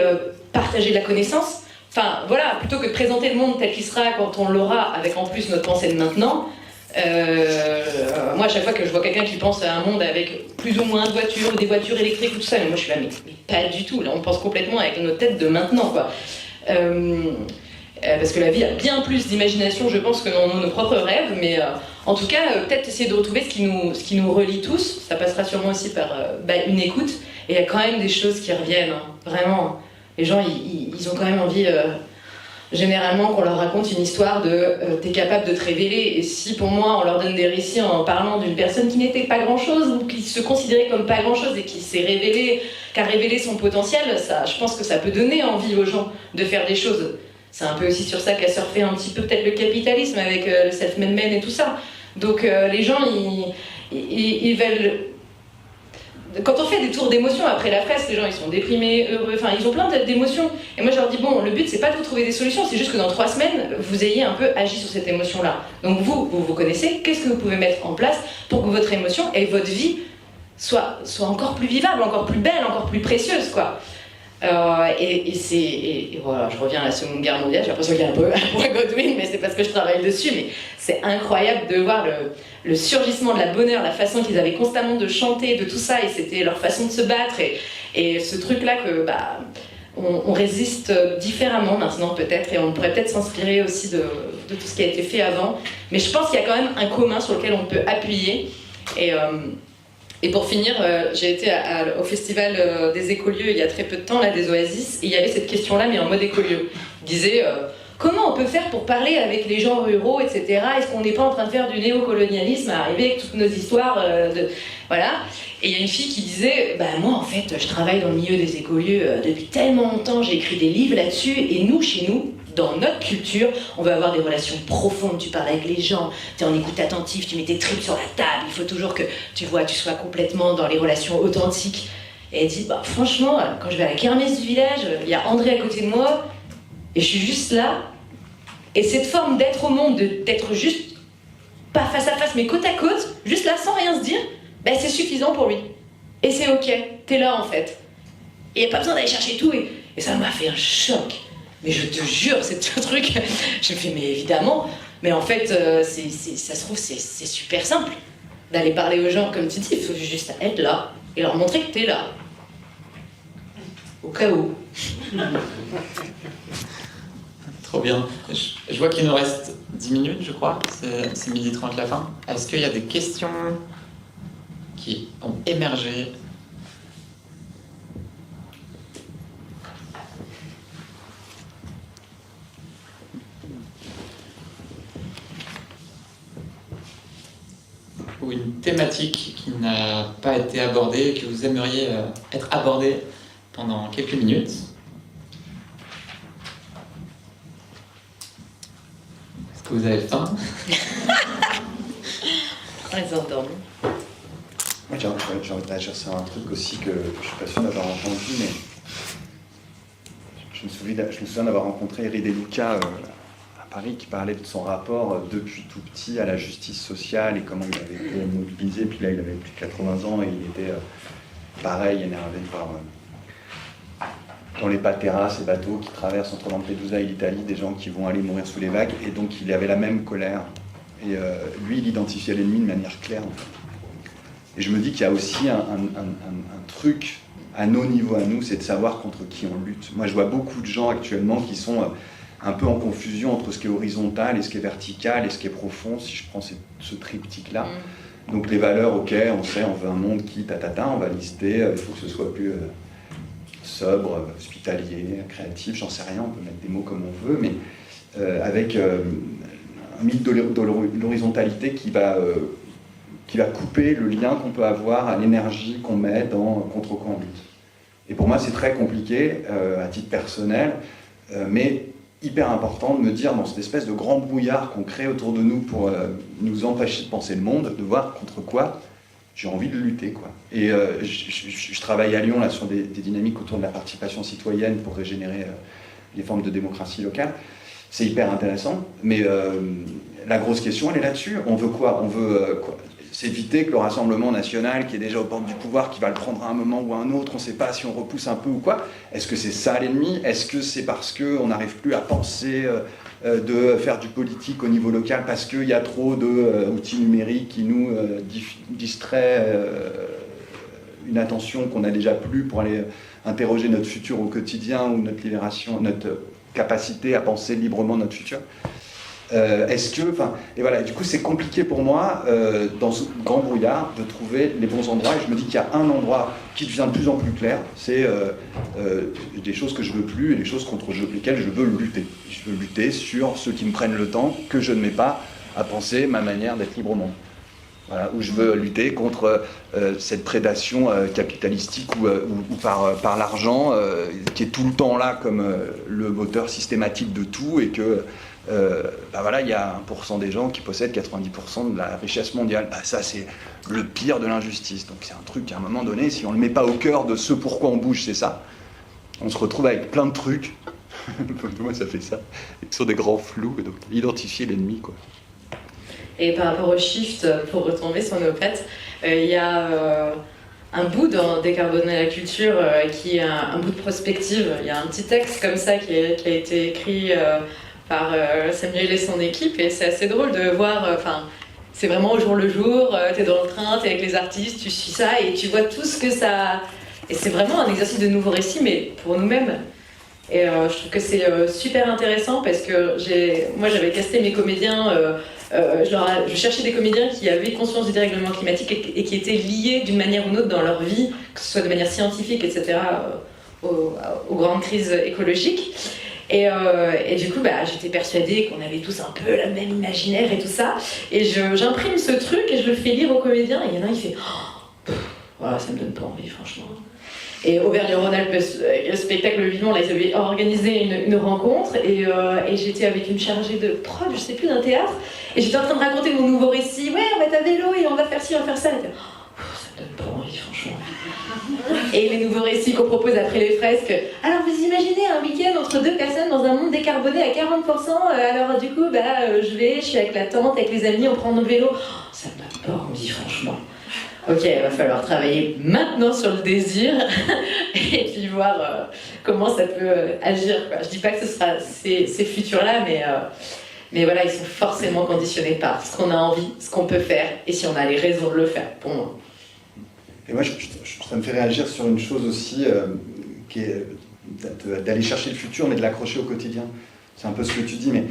partager de la connaissance. Enfin voilà, plutôt que de présenter le monde tel qu'il sera quand on l'aura, avec en plus notre pensée de maintenant. Moi, à chaque fois que je vois quelqu'un qui pense à un monde avec plus ou moins de voitures, ou des voitures électriques ou tout ça, mais moi je suis là, mais pas du tout. Là, on pense complètement avec nos têtes de maintenant, quoi. Parce que la vie a bien plus d'imagination, je pense, que dans nos propres rêves. Mais en tout cas, peut-être essayer de retrouver ce qui nous relie tous. Ça passera sûrement aussi par une écoute. Et il y a quand même des choses qui reviennent, hein, vraiment. Les gens, ils ont quand même envie... généralement qu'on leur raconte une histoire de t'es capable de te révéler, et si pour moi on leur donne des récits en parlant d'une personne qui n'était pas grand chose ou qui se considérait comme pas grand chose et qui s'est révélée, qui a révélé son potentiel, ça, je pense que ça peut donner envie aux gens de faire des choses. C'est un peu aussi sur ça qu'a surfé un petit peu peut-être le capitalisme avec le self-made man et tout ça. Donc les gens ils veulent quand on fait des tours d'émotions après la fresque, les gens ils sont déprimés, heureux, enfin ils ont plein d'émotions. Et moi je leur dis bon, le but c'est pas de vous trouver des solutions, c'est juste que dans 3 semaines vous ayez un peu agi sur cette émotion-là. Donc vous connaissez, qu'est-ce que vous pouvez mettre en place pour que votre émotion et votre vie soient encore plus vivables, encore plus belles, encore plus précieuses, quoi. Et voilà, je reviens à la Seconde Guerre mondiale, j'ai l'impression qu'il y a un peu un point Godwin, mais c'est parce que je travaille dessus, mais c'est incroyable de voir le surgissement de la bonheur, la façon qu'ils avaient constamment de chanter, de tout ça, et c'était leur façon de se battre, et ce truc-là que on résiste différemment maintenant peut-être, et on pourrait peut-être s'inspirer aussi de tout ce qui a été fait avant, mais je pense qu'il y a quand même un commun sur lequel on peut appuyer, et pour finir, j'ai été au festival des écolieux il y a très peu de temps, là, des Oasis, et il y avait cette question-là, mais en mode écolieux. Il disait comment on peut faire pour parler avec les gens ruraux, etc. Est-ce qu'on n'est pas en train de faire du néocolonialisme, à arriver avec toutes nos histoires voilà. Et il y a une fille qui disait moi, en fait, je travaille dans le milieu des écolieux depuis tellement longtemps, j'ai écrit des livres là-dessus, et nous, chez nous, dans notre culture, on veut avoir des relations profondes, tu parles avec les gens, tu es en écoute attentive, tu mets tes tripes sur la table, il faut toujours que tu sois complètement dans les relations authentiques. Et elle dit, franchement, quand je vais à la kermesse du village, il y a André à côté de moi, et je suis juste là, et cette forme d'être au monde, d'être juste, pas face à face, mais côte à côte, juste là, sans rien se dire, c'est suffisant pour lui. Et c'est ok, t'es là en fait. Et il n'y a pas besoin d'aller chercher tout, et ça m'a fait un choc. Mais je te jure, c'est un truc. Je me fais, mais évidemment. Mais en fait, ça se trouve, c'est super simple d'aller parler aux gens, comme tu dis. Il faut juste être là et leur montrer que t'es là. Au cas où. Trop bien. Je vois qu'il nous reste 10 minutes, je crois. C'est 12h30 la fin. Est-ce qu'il y a des questions qui ont émergé ? Ou une thématique qui n'a pas été abordée, que vous aimeriez être abordée pendant quelques minutes. Est-ce que vous avez faim? On les endorme. Moi, j'ai envie de réagir sur un truc aussi que je suis pas sûr d'avoir entendu, mais je me souviens d'avoir rencontré Eri De Luca à Paris, qui parlait de son rapport depuis tout petit à la justice sociale et comment il avait été mobilisé. Puis là, il avait plus de 80 ans et il était pareil, énervé par dans les pateras, ces bateaux qui traversent entre Lampedusa et l'Italie, des gens qui vont aller mourir sous les vagues, et donc il avait la même colère. Et lui, il identifiait l'ennemi de manière claire, en fait. Et je me dis qu'il y a aussi un truc à nos niveaux, à nous, c'est de savoir contre qui on lutte. Moi, je vois beaucoup de gens actuellement qui sont un peu en confusion entre ce qui est horizontal et ce qui est vertical et ce qui est profond, si je prends ce triptyque-là. Donc les valeurs, ok, on sait, on veut un monde qui, on va lister, il faut que ce soit plus sobre, hospitalier, créatif, j'en sais rien, on peut mettre des mots comme on veut, mais avec un mythe de l'horizontalité qui va couper le lien qu'on peut avoir à l'énergie qu'on met dans contre quoi on lutte. Et pour moi, c'est très compliqué, à titre personnel, mais hyper important de me dire, dans cette espèce de grand brouillard qu'on crée autour de nous pour nous empêcher de penser le monde, de voir contre quoi j'ai envie de lutter, quoi. Et je travaille à Lyon là, sur des dynamiques autour de la participation citoyenne pour régénérer les formes de démocratie locale. C'est hyper intéressant, mais la grosse question, elle est là-dessus. On veut quoi? On veut quoi? C'est éviter que le Rassemblement national, qui est déjà aux portes du pouvoir, qui va le prendre à un moment ou à un autre, on ne sait pas si on repousse un peu ou quoi. Est-ce que c'est ça l'ennemi? Est-ce que c'est parce qu'on n'arrive plus à penser de faire du politique au niveau local parce qu'il y a trop d'outils numériques qui nous distraient une attention qu'on n'a déjà plus pour aller interroger notre futur au quotidien ou notre libération, notre capacité à penser librement notre futur? Et voilà, du coup c'est compliqué pour moi dans ce grand brouillard de trouver les bons endroits, et je me dis qu'il y a un endroit qui devient de plus en plus clair, c'est des choses que je veux plus et des choses contre lesquelles je veux lutter. Je veux lutter sur ceux qui me prennent le temps que je ne mets pas à penser ma manière d'être libre au monde. Voilà, où je veux lutter contre cette prédation capitalistique ou par l'argent qui est tout le temps là comme le moteur systématique de tout, et que voilà, il y a 1% des gens qui possèdent 90% de la richesse mondiale. Ça, c'est le pire de l'injustice. Donc c'est un truc, à un moment donné, si on ne le met pas au cœur de ce pourquoi on bouge, c'est ça. On se retrouve avec plein de trucs. Moi, ça fait ça. Sur des grands flous. Donc, identifier l'ennemi, quoi. Et par rapport au shift, pour retomber sur nos pattes, il y a un bout dans Décarboner la culture qui est un bout de prospective. Il y a un petit texte comme ça qui a été écrit par Samuel et son équipe, et c'est assez drôle de voir, c'est vraiment au jour le jour, t'es dans le train, t'es avec les artistes, tu suis ça et tu vois tout ce que ça... Et c'est vraiment un exercice de nouveau récit, mais pour nous-mêmes. Et je trouve que c'est super intéressant parce que moi j'avais casté mes comédiens, je cherchais des comédiens qui avaient conscience du dérèglement climatique et qui étaient liés d'une manière ou d'une autre dans leur vie, que ce soit de manière scientifique, etc., aux grandes crises écologiques. Et du coup, j'étais persuadée qu'on avait tous un peu le même imaginaire et tout ça. Et j'imprime ce truc et je le fais lire aux comédiens. Et il y en a un, il fait voilà, ça me donne pas envie, franchement. Et Auvergne-Rhône-Alpes, le spectacle Vivement, là, ils avaient organisé une rencontre et j'étais avec une chargée de prod, je sais plus, d'un théâtre. Et j'étais en train de raconter mon nouveau récit. Ouais, on va être à vélo et on va faire ci, on va faire ça. Et ça me donne pas envie, franchement. Et les nouveaux récits qu'on propose après les fresques. Alors vous imaginez un week-end entre deux personnes dans un monde décarboné à 40%. Alors du coup, je suis avec la tante, avec les amis, on prend nos vélos. Ça me donne pas envie, franchement. Ok, il va falloir travailler maintenant sur le désir et puis voir comment ça peut agir, quoi. Je dis pas que ce sera ces futurs-là, mais voilà, ils sont forcément conditionnés par ce qu'on a envie, ce qu'on peut faire et si on a les raisons de le faire, pour moi. Et moi, ça me fait réagir sur une chose aussi, qui est d'aller chercher le futur, mais de l'accrocher au quotidien. C'est un peu ce que tu dis, mais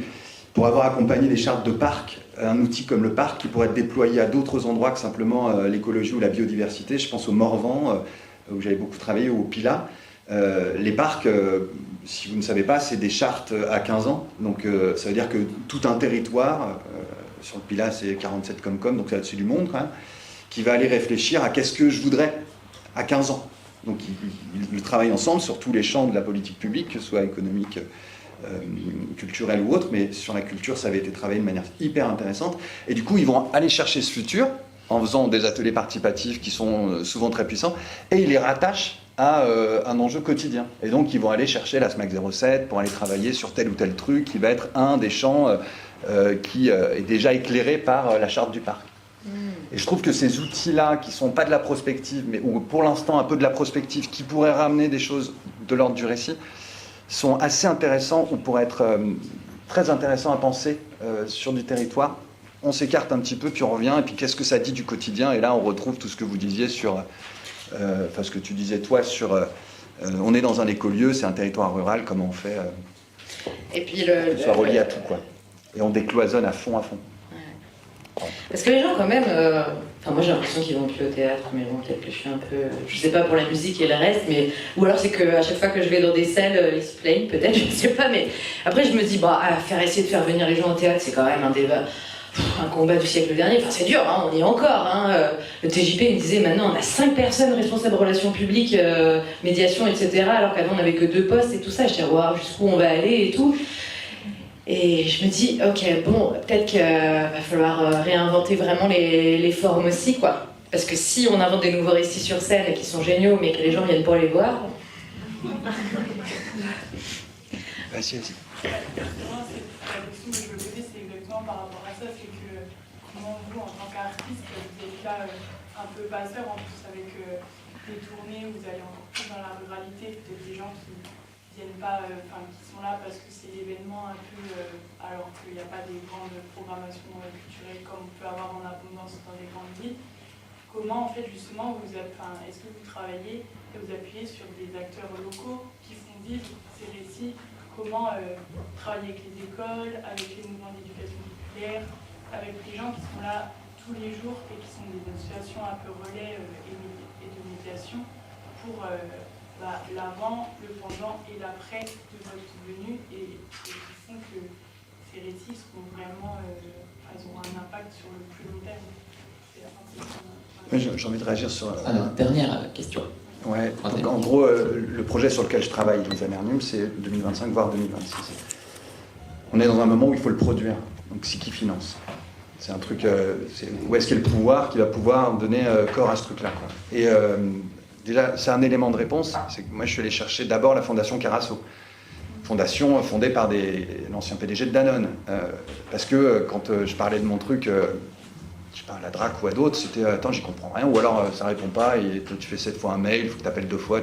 pour avoir accompagné des chartes de parc, un outil comme le parc qui pourrait être déployé à d'autres endroits que simplement l'écologie ou la biodiversité, je pense au Morvan, où j'avais beaucoup travaillé, ou au Pilat. Les parcs, si vous ne savez pas, c'est des chartes à 15 ans, donc ça veut dire que tout un territoire, sur le Pilat c'est 47 Comcom, donc c'est du monde quand même, qui va aller réfléchir à qu'est-ce que je voudrais à 15 ans. Donc ils travaillent ensemble sur tous les champs de la politique publique, que ce soit économique, culturelle ou autre, mais sur la culture ça avait été travaillé de manière hyper intéressante. Et du coup ils vont aller chercher ce futur en faisant des ateliers participatifs qui sont souvent très puissants, et ils les rattachent à un enjeu quotidien. Et donc ils vont aller chercher la SMAC 07 pour aller travailler sur tel ou tel truc qui va être un des champs qui est déjà éclairé par la charte du parc. Et je trouve que ces outils-là, qui ne sont pas de la prospective, mais ou pour l'instant un peu de la prospective, qui pourraient ramener des choses de l'ordre du récit, sont assez intéressants ou pourraient être très intéressants à penser sur du territoire. On s'écarte un petit peu, puis on revient, et puis qu'est-ce que ça dit du quotidien? Et là, on retrouve tout ce que vous disiez sur... ce que tu disais toi sur... on est dans un écolieu, c'est un territoire rural, comment on fait et puis qu'on soit relié à tout, quoi. Et on décloisonne à fond. Parce que les gens, quand même, moi j'ai l'impression qu'ils vont plus au théâtre, mais bon, peut-être que je suis un peu. Je sais pas pour la musique et le reste, mais. Ou alors c'est qu'à chaque fois que je vais dans des salles, ils se plaignent, peut-être, je sais pas, mais. Après, je me dis, essayer de faire venir les gens au théâtre, c'est quand même un débat. Un combat du siècle dernier, c'est dur, on y est encore. Le TJP il disait maintenant on a 5 personnes responsables de relations publiques, médiation, etc. Alors qu'avant on n'avait que 2 postes et tout ça. Je disais, wow, jusqu'où on va aller et tout. Et je me dis, ok, bon, peut-être qu'il va falloir réinventer vraiment les formes aussi, quoi. Parce que si on invente des nouveaux récits sur scène et qui sont géniaux, mais que les gens viennent pas les voir. Vas-y. Par rapport à ça, c'est que comment vous, en tant qu'artiste, vous êtes là un peu passeur, en plus avec des tournées, vous allez encore plus dans la ruralité, peut-être des gens qui viennent pas, qui sont là parce que c'est l'événement un peu, alors qu'il n'y a pas des grandes programmations culturelles comme on peut avoir en abondance dans les grandes villes. Comment, en fait, justement, est-ce que vous travaillez et vous appuyez sur des acteurs locaux qui font vivre ces récits? Comment travailler avec les écoles, avec les mouvements d'éducation populaire, avec les gens qui sont là tous les jours et qui sont des associations un peu relais et de médiation pour l'avant, le pendant et l'après de votre venue et qui font que ces récits seront vraiment, ils auront un impact sur le plus long terme. J'ai envie de réagir sur... Alors, dernière question. Ouais, donc en gros, le projet sur lequel je travaille, les Amernium, c'est 2025, voire 2026. on est dans un moment où il faut le produire. Donc c'est qui finance? C'est un truc, où est-ce qu'il y a le pouvoir qui va pouvoir donner corps à ce truc-là, quoi. Et déjà, c'est un élément de réponse. C'est que moi, je suis allé chercher d'abord la Fondation Carasso. Fondation fondée par l'ancien PDG de Danone. Parce que quand je parlais de mon truc, je sais pas, à la DRAC ou à d'autres, c'était « Attends, j'y comprends rien », ou alors ça répond pas, et tu fais 7 fois un mail, il faut que tu appelles 2 fois,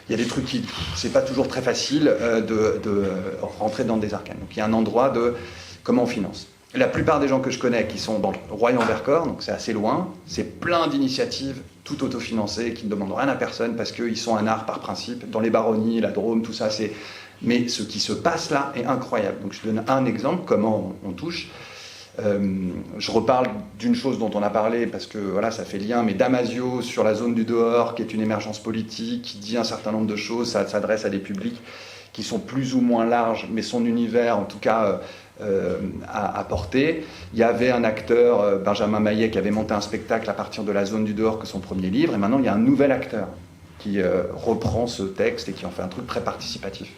il y a des trucs qui... C'est pas toujours très facile de rentrer dans des arcanes. Donc il y a un endroit de comment on finance. La plupart des gens que je connais qui sont dans le Royan-Vercors, donc c'est assez loin, c'est plein d'initiatives tout autofinancées qui ne demandent rien à personne parce qu'ils sont un art par principe. Dans les baronnies, la Drôme, tout ça, c'est... Mais ce qui se passe là est incroyable. Donc je donne un exemple, comment on touche. Je reparle d'une chose dont on a parlé parce que voilà, ça fait lien, mais Damasio sur la zone du dehors, qui est une émergence politique, qui dit un certain nombre de choses, ça s'adresse à des publics qui sont plus ou moins larges, mais son univers, en tout cas, à porter. Il y avait un acteur, Benjamin Maillet, qui avait monté un spectacle à partir de la zone du dehors, que son premier livre, et maintenant il y a un nouvel acteur qui reprend ce texte et qui en fait un truc très participatif.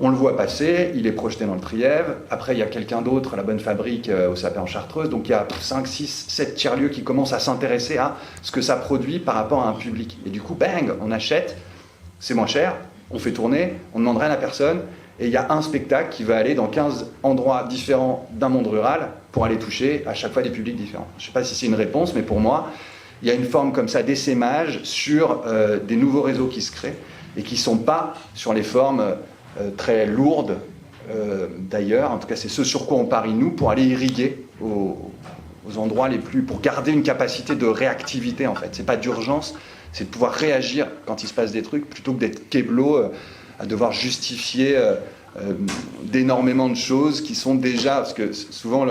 On le voit passer, il est projeté dans le Trièvre. Après, il y a quelqu'un d'autre, la Bonne Fabrique, au Sapin en Chartreuse. Donc il y a 5, 6, 7 tiers-lieux qui commencent à s'intéresser à ce que ça produit par rapport à un public. Et du coup, bang, on achète, c'est moins cher, on fait tourner, on ne demande rien à personne. Et il y a un spectacle qui va aller dans 15 endroits différents d'un monde rural pour aller toucher à chaque fois des publics différents. Je ne sais pas si c'est une réponse, mais pour moi, il y a une forme comme ça d'essaimage sur des nouveaux réseaux qui se créent et qui ne sont pas sur les formes très lourdes d'ailleurs. En tout cas, c'est ce sur quoi on parie nous pour aller irriguer aux endroits les plus... pour garder une capacité de réactivité en fait. C'est pas d'urgence, c'est de pouvoir réagir quand il se passe des trucs plutôt que d'être keblo à devoir justifier d'énormément de choses qui sont déjà... Parce que souvent,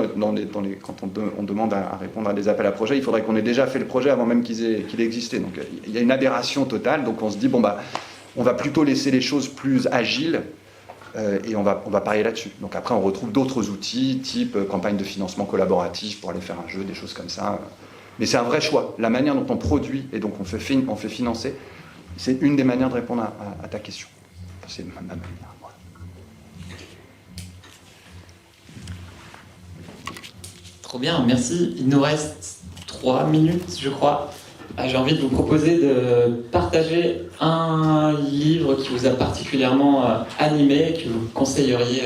quand on demande à répondre à des appels à projets, il faudrait qu'on ait déjà fait le projet avant même qu'il ait existé. Donc il y a une aberration totale. Donc on se dit, bon, bah, on va plutôt laisser les choses plus agiles et on va parier là-dessus. Donc après, on retrouve d'autres outils, type campagne de financement collaboratif pour aller faire un jeu, des choses comme ça. Mais c'est un vrai choix. La manière dont on produit et donc on fait financer, c'est une des manières de répondre à ta question. C'est ma manière. Voilà. Trop bien, merci. Il nous reste 3 minutes, je crois. J'ai envie de vous proposer de partager un livre qui vous a particulièrement animé, que vous conseilleriez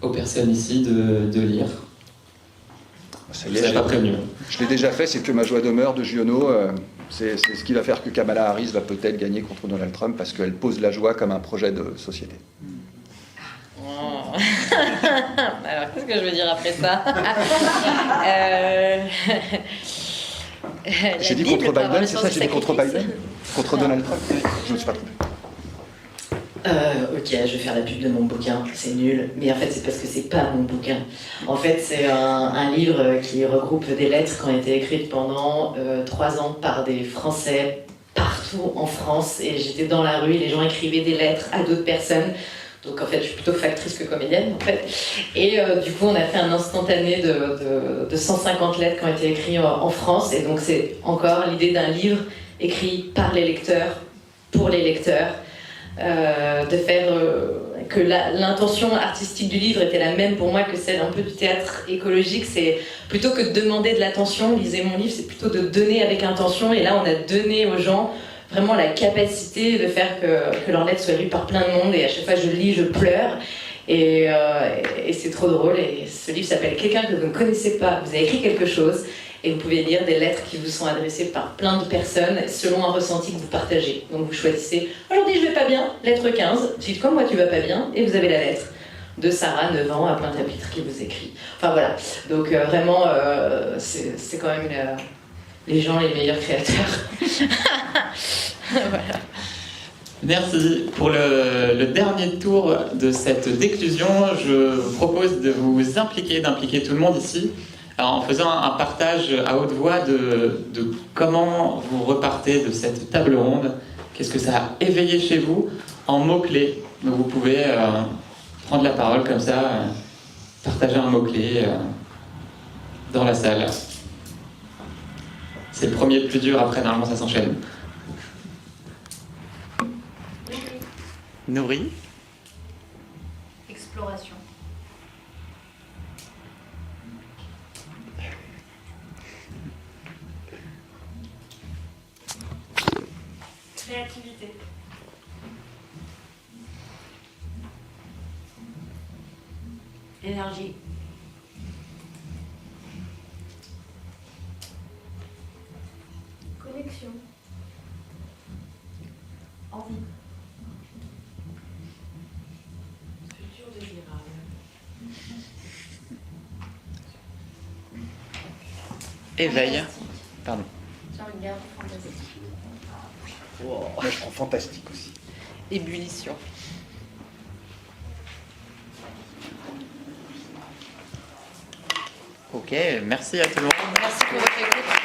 aux personnes ici de lire. Ça vous n'avez pas prévenu. Je l'ai déjà fait, c'est Que ma joie demeure de Giono. C'est ce qui va faire que Kamala Harris va peut-être gagner contre Donald Trump parce qu'elle pose la joie comme un projet de société. Oh. Alors, qu'est-ce que je veux dire après ça? J'ai dit contre Biden, c'est ça? J'ai dit contre Biden? Contre Donald Trump? Je ne me suis pas trompé. Ok, je vais faire la pub de mon bouquin, c'est nul, mais en fait c'est parce que c'est pas mon bouquin. En fait c'est un livre qui regroupe des lettres qui ont été écrites pendant 3 ans par des Français partout en France, et j'étais dans la rue, les gens écrivaient des lettres à d'autres personnes, donc en fait je suis plutôt factrice que comédienne en fait, et du coup on a fait un instantané de 150 lettres qui ont été écrites en France, et donc c'est encore l'idée d'un livre écrit par les lecteurs, pour les lecteurs, de faire que l'intention artistique du livre était la même pour moi que celle un peu du théâtre écologique. C'est plutôt que de demander de l'attention, lisez mon livre, c'est plutôt de donner avec intention, et là on a donné aux gens vraiment la capacité de faire que leurs lettres soient lues par plein de monde, et à chaque fois je lis, je pleure, et c'est trop drôle. Et ce livre s'appelle Quelqu'un que vous ne connaissez pas, vous avez écrit quelque chose, et vous pouvez lire des lettres qui vous sont adressées par plein de personnes selon un ressenti que vous partagez. Donc vous choisissez, aujourd'hui je vais pas bien, lettre 15, dites comme moi tu vas pas bien, et vous avez la lettre de Sarah, 9 ans, à plein chapitre qui vous écrit. Enfin voilà, donc vraiment c'est quand même les gens les meilleurs créateurs. Voilà. Merci. Pour le dernier tour de cette déclusion, je vous propose de vous impliquer, d'impliquer tout le monde ici, alors en faisant un partage à haute voix de comment vous repartez de cette table ronde, qu'est-ce que ça a éveillé chez vous en mots-clés. Donc vous pouvez prendre la parole comme ça, partager un mot-clé dans la salle. C'est le premier le plus dur, après normalement ça s'enchaîne. Nourri. Nourri. Exploration. Créativité. Énergie. Connexion. Envie. Futur désirable. Éveil. Pardon. Genre une garde fantastique. Moi, je prends fantastique aussi. Ébullition. Ok, merci à tout le monde. Merci pour votre écoute.